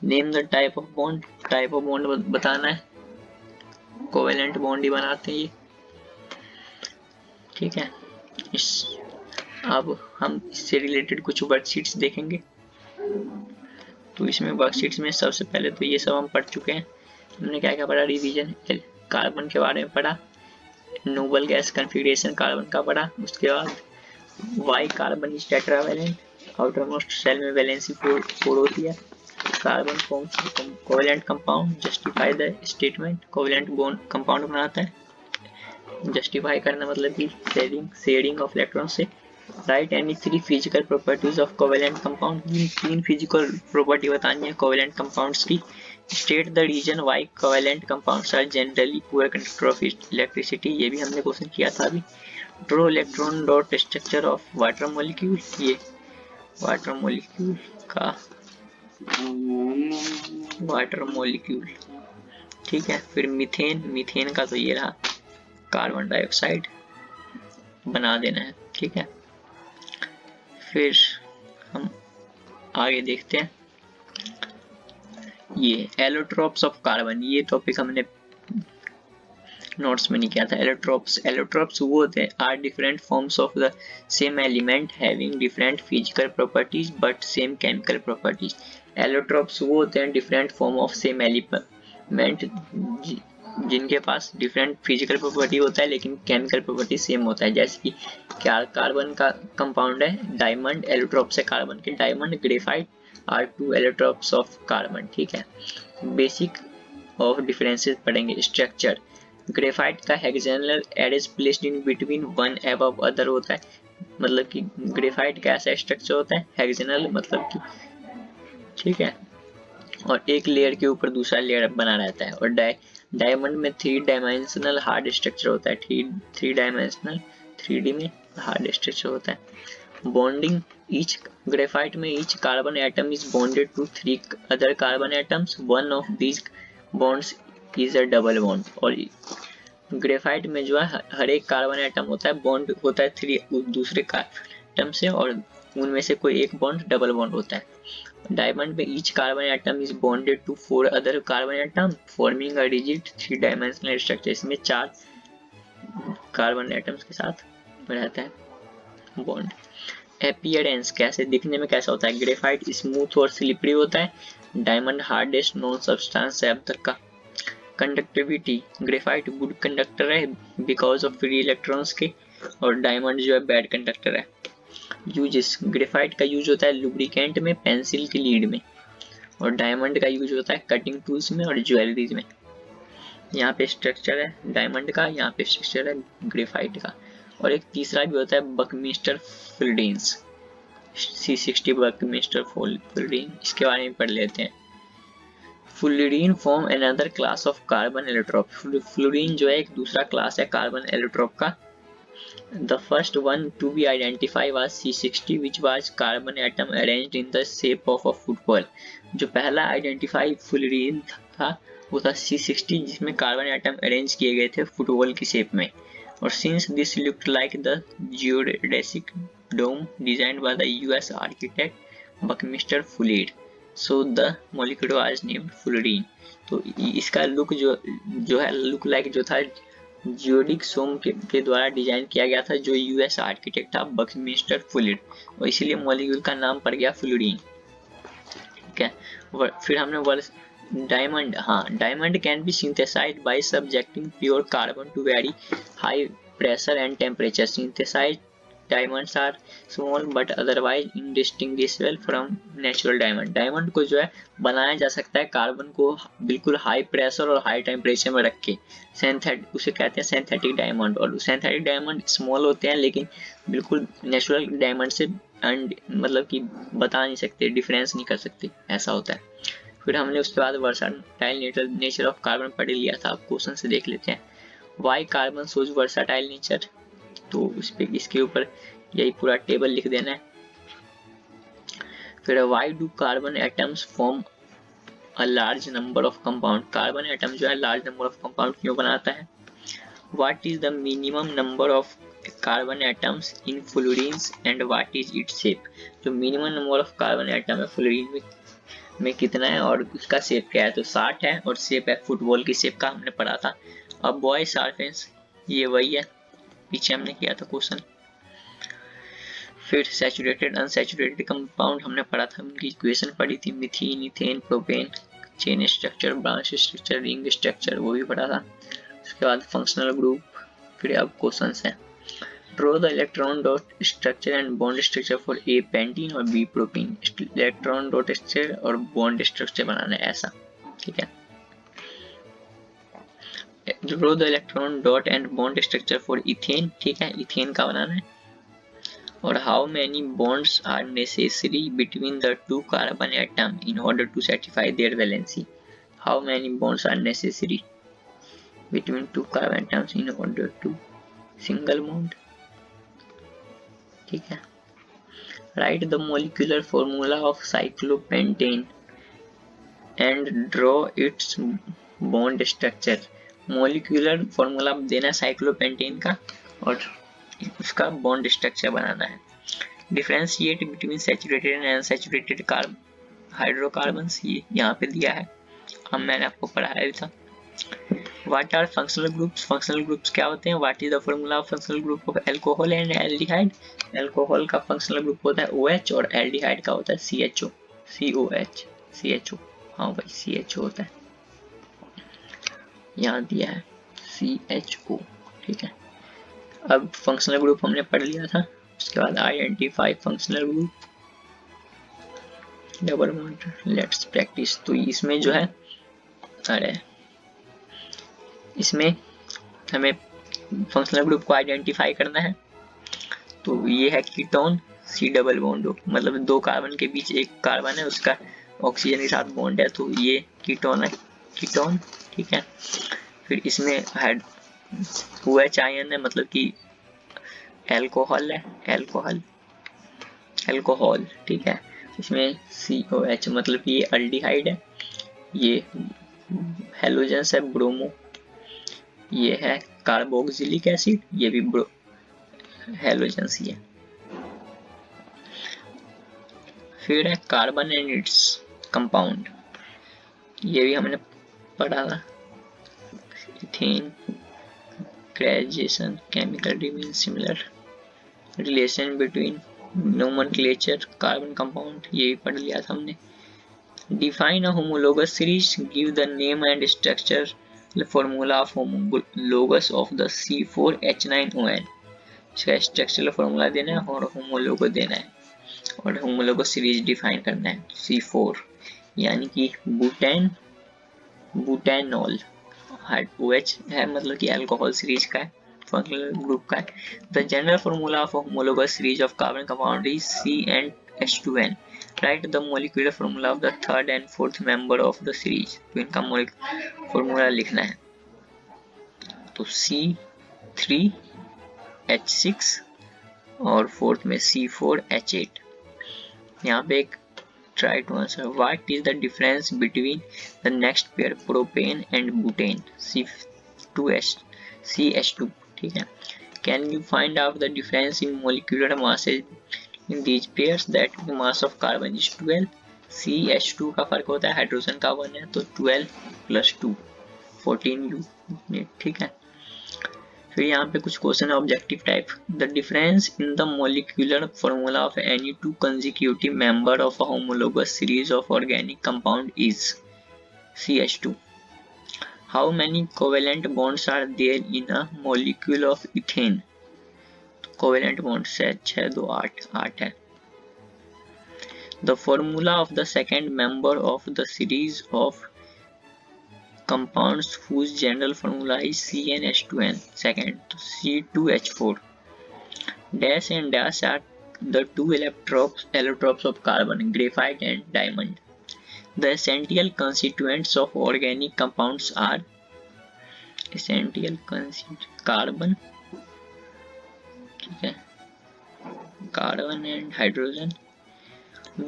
Name the type of bond, type of bond बताना है, कोवेलेंट बॉन्ड ही बनाते हैं ये, ठीक है। अब हम इससे रिलेटेड कुछ वर्कशीट्स देखेंगे। तो इसमें वर्कशीट्स में सबसे पहले तो ये सब हम पढ़ चुके हैं। हमने क्या क्या पढ़ा, रिवीजन, कार्बन के बारे में पढ़ा, नोबल गैस कॉन्फ़िगरेशन कार्बन का पढ़ा, उसके बाद why carbon is tetravalent, outermost shell में वैलेंसी 4 होती है, carbon forms covalent compound, justify the statement, covalent bond compound बनाता है, जस्टिफाई करना मतलब कि शेयरिंग ऑफ इलेक्ट्रॉन से। Write any 3 physical properties of covalent compound, 3 physical property बतानी है कोवेलेंट कंपाउंड्स की। State the reason why covalent compounds are generally poor conductor of electricity, ये भी हमने क्वेश्चन किया था अभी। Draw electron dot structure of water molecule, ये वाटर मॉलिक्यूल का वाटर मॉलिक्यूल, ठीक है। फिर मीथेन, मीथेन का तो ये रहा कार्बन डाइऑक्साइड बना देना है, ठीक है। फिर हम आगे देखते हैं, ये एलोट्रोप्स ऑफ कार्बन, ये टॉपिक हमने नोट्स में नहीं किया था। एलोट्रोप्स वो होते हैं are different forms of the same element having different physical properties but same chemical properties. Allotropes वो होते हैं different form of same element जिनके पास डिफरेंट फिजिकल प्रॉपर्टी होता है लेकिन केमिकल प्रॉपर्टी सेम होता है। जैसे कि कार्बन का कंपाउंड है डायमंड, एलोट्रोप्स है कार्बन के diamond, graphite are two allotropes of carbon. ठीक है, बेसिक ऑफ डिफरेंसेस पढ़ेंगे। स्ट्रक्चर, ग्रेफाइट का hexagonal arrays placed in between one above other होता है, मतलब कि ग्रेफाइट का ऐसा स्ट्रक्चर होता है हेक्सागोनल, मतलब कि ठीक है, और एक लेयर के ऊपर दूसरा लेयर बना रहता है। और डायमंड में 3 डायमेंशनल हार्ड स्ट्रक्चर होता है, 3 डायमेंशनल 3D में हार्ड स्ट्रक्चर होता है। बॉन्डिंग, ईच ग्रेफाइट में each carbon atom is bonded to 3 other carbon atoms, one of these bonds is a double bond. और ग्रेफाइट में जो है हर एक कार्बन एटम होता है बॉन्ड होता है 3 दूसरे कार्बन एटम से, और उनमें से कोई एक बॉन्ड डबल बॉन्ड होता है। डायमंड में each carbon atom is bonded to 4 other carbon atom forming a rigid 3 dimensional structure. इसमें 4 कार्बन एटम्स के साथ रहता है बॉन्ड। अपीयरेंस, कैसे दिखने में कैसा होता है, ग्रेफाइट स्मूथ और स्लिपरी होता है, डायमंड हार्डेस्ट नॉन सब्सटेंस है अब तक का। कंडक्टिविटी, ग्रेफाइट गुड कंडक्टर है बिकॉज ऑफ फ्री इलेक्ट्रॉन्स के, और डायमंड जो है बैड कंडक्टर है। यूजेस, ग्रेफाइट का यूज होता है लुब्रिकेंट में, पेंसिल की लीड में, और डायमंड का यूज होता है कटिंग टूल्स में और ज्वेलरीज में। यहाँ पे स्ट्रक्चर है डायमंड का, यहाँ पे स्ट्रक्चर है ग्रेफाइट का। और एक तीसरा भी होता है बकमिस्टर फुलरीन्स, C60 बकमिस्टर फुलरीन, इसके बारे में पढ़ लेते हैं। Fluorine form another class of carbon allotrope, fluorine जो है एक दूसरा क्लास है कार्बन एलोट्रोप का। The first one to be identified was C60 which was carbon atom arranged in the shape of a football। जो पहला आइडेंटिफाई फ्लोरीन था वो था C60 जिसमें कार्बन एटम अरेंज किए गए थे फुटबॉल की शेप में। और since this looked like the geodesic dome designed by the US architect Buckminster Fuller, so the molecule was named fluorine। तो इसका लुक जो है लुक लाइक जो था जियोडिक सोम के द्वारा डिजाइन किया गया था, जो यूएस आर्किटेक्ट था बकमिस्टर फुलर, और इसीलिए मॉलिक्यूल का नाम पड़ गया फ्लोरीन। ठीक है, फिर हमने वर्ड डायमंड, हाँ diamond can be synthesized by subjecting pure carbon to very high pressure and temperature. Synthesized diamonds are small but otherwise indistinguishable from natural diamond. Diamond को जो है बनाया जा सकता है कार्बन को बिल्कुल हाई प्रेशर और हाई टेम्परेचर में रख के, उसे कहते हैं सिंथेटिक डायमंड। और सिंथेटिक डायमंड स्मॉल होते हैं लेकिन बिल्कुल नेचुरल डायमंड से मतलब कि बता नहीं सकते, डिफरेंस नहीं कर सकते, ऐसा होता है। फिर हमने उसके बाद वर्साटाइल नेचर ऑफ कार्बन पढ़ लिया था, अब क्वेश्चन से देख लेते हैं। Why carbon shows versatile nature, तो इसके ऊपर यही पूरा टेबल लिख देना है। फिर why do carbon atoms form a large number of compound, carbon atom जो है लार्ज नंबर ऑफ कंपाउंड क्यों बनाता है। What is the minimum number of carbon atoms in fullerenes and what is its shape, जो minimum number of carbon atom है फ्लोरीन में कितना है और उसका शेप क्या है, तो 60 है, और शेप है फुटबॉल की शेप का, हमने पढ़ा था। अब बॉय सार्फेंस ये वही है, पीछे हमने किया था क्वेश्चन। फिर सैचुरेटेड अनसैचुरेटेड कंपाउंड हमने पढ़ा था, उनकी इक्वेशन पढ़ी थी, methane ethane propane, chain structure branch structure ring structure वो भी पढ़ा था। उसके बाद फंक्शनल ग्रुप। फिर अब क्वेश्चंस हैं, draw the electron dot structure and bond structure for a pentene और b propene. Electron dot structure और बॉन्ड स्ट्रक्चर बनाना है ऐसा, ठीक है। Draw the electron dot and bond structure for ethane, ठीक है, इथेन का बनाना है। और how many bonds are necessary between the 2 carbon atom in order to satisfy their valency. How many bonds are necessary between 2 carbon atoms in order to single bond, ठीक है। Write the molecular formula of cyclopentane and draw its bond structure। molecular formula देना साइक्लोपेंटेन का और उसका बॉन्ड स्ट्रक्चर बनाना है। Differentiate between saturated and unsaturated hydrocarbons, ये यहाँ पे दिया है, अब मैंने आपको पढ़ाया था। What are functional groups? Functional groups क्या होते हैं? What is the formula of functional group of alcohol and aldehyde? Alcohol का functional group होता है OH और aldehyde का होता है CHO, COH। CHO, हाँ भाई CHO होता है, यहाँ दिया है CHO, ठीक है। अब फंक्शनल ग्रुप हमने पढ़ लिया था, उसके बाद identify functional group, double bond, let's practice. तो इसमें जो है, अरे इसमें हमें फंक्शनल ग्रुप को आइडेंटिफाई करना है। तो ये है कीटोन C डबल बॉन्ड, मतलब दो कार्बन के बीच एक कार्बन है, उसका ऑक्सीजन के साथ बॉन्ड है, तो ये कीटोन है, कीटोन, ठीक है। फिर इसमें OH आयन है, मतलब कि एल्कोहल है, एल्कोहल, एल्कोहल, ठीक है। इसमें COH मतलब कि ये अल्डिहाइड है, ये हेलोजन्स है, ब्रोमो, ये है कार्बोक्सिलिक एसिड, ये भी हेलोजन्स ही है। फिर है कार्बन एंड इट्स कंपाउंड, ये भी हमने पढ़ा था, ethane, graduation, chemical remain similar, relation between nomenclature, carbon compound, ये भी पढ़ लिया था हमने। Define a homologous series, give the name and structure, formula of homologous of the C4H9ON, इसका स्ट्रक्चरल फॉर्मूला देना है और होमोलोगस देना है और होमोलोगस सीरीज डिफाइन करना है। C4 यानी कि बुटेन, बुटेनॉल, OH है मतलब कि अल्कोहल सीरीज का है, फंक्शनल ग्रुप का है। The general formula of homologous series of carbon compound is CnH2n, right the molecular formula of the third and fourth member of the series, तो इनका मोलिकुलर फॉर्मूला लिखना है। तो C3H6 और फोर्थ में C4H8। यहाँ पे एक try to answer what is the difference between the next pair propane and butane CH2, ठीक है। Can you find out the difference in molecular masses in these pairs? That mass of carbon is 12, CH2 का फर्क होता है, हाइड्रोजन का 1 है, तो 12 + 2 14U, ठीक है। फिर यहाँ पे कुछ क्वेश्चन है objective type. The difference in the molecular formula of any two consecutive member of a homologous series of organic compound is CH2। How many covalent bonds are there in a molecule of ethane? Covalent bonds है 6 2 8 8 है। The formula of the second member of the series of compounds whose general formula is CnH2n, second to C2H4. Dash and dash are the two allotropes of carbon, graphite and diamond. The essential constituents of organic compounds are essential carbon, ठीक है, carbon and hydrogen.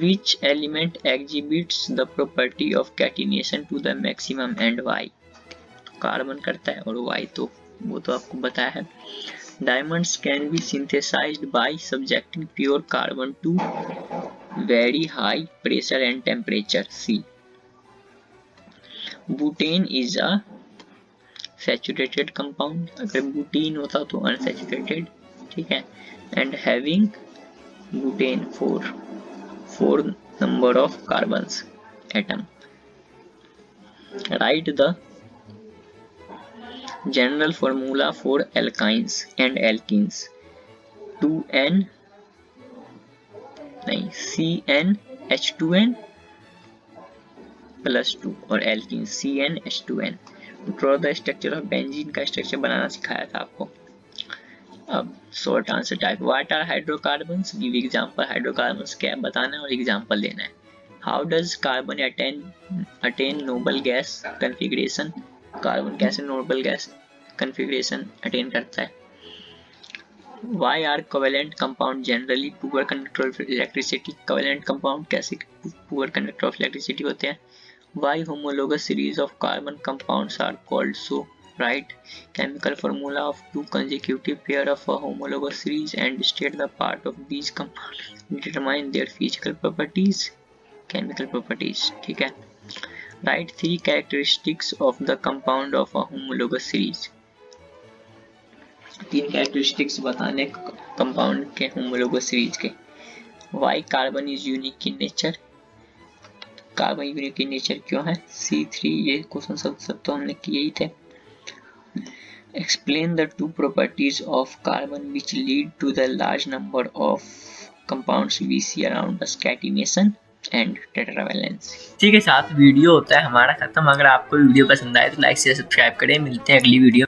Which element exhibits the property of catenation to the maximum and why? Carbon करता है और Y तो वो तो आपको बताया है। Diamonds can be synthesized by subjecting pure carbon to very high pressure and temperature. C. Butane is a saturated compound, अगर butene होता तो unsaturated, ठीक है, and having butane 4 number of carbons atom. Write the general formula for alkynes and alkenes. 2n नहीं CnH2n + 2 और alkenes CnH2n. Draw the structure of benzene का स्ट्रक्चर बनाना सिखाया था आपको। अब short answer type, what are hydrocarbons, give example, hydrocarbons क्या बताना है और एग्जांपल देना है। How does carbon attain noble gas configuration, carbon कैसे नोबल गैस कॉन्फ़िगरेशन अटेन करता है। Why are covalent compound generally poor conductor of electricity, covalent compound कैसे पुअर कंडक्टर ऑफ इलेक्ट्रिसिटी होते हैं। Why homologous series of carbon compounds are called so, write chemical formula of two consecutive pair of a homologous series and state the part of these compounds determine their physical properties, chemical properties, ठीक है। write 3 characteristics of the compound of a homologous series, 3 characteristics बताने compound के homologous series के। why carbon is unique in nature, carbon unique in nature क्यों है? C3 ये क्वेश्चन सब तो हमने किए ही थे। Explain the two properties of carbon which lead to the large number of compounds we see around us, catenation and tetravalence। ठीक है साथ वीडियो होता है हमारा खत्म। अगर आपको वीडियो पसंद आए तो लाइक शेयर सब्सक्राइब करें। मिलते हैं अगली वीडियो।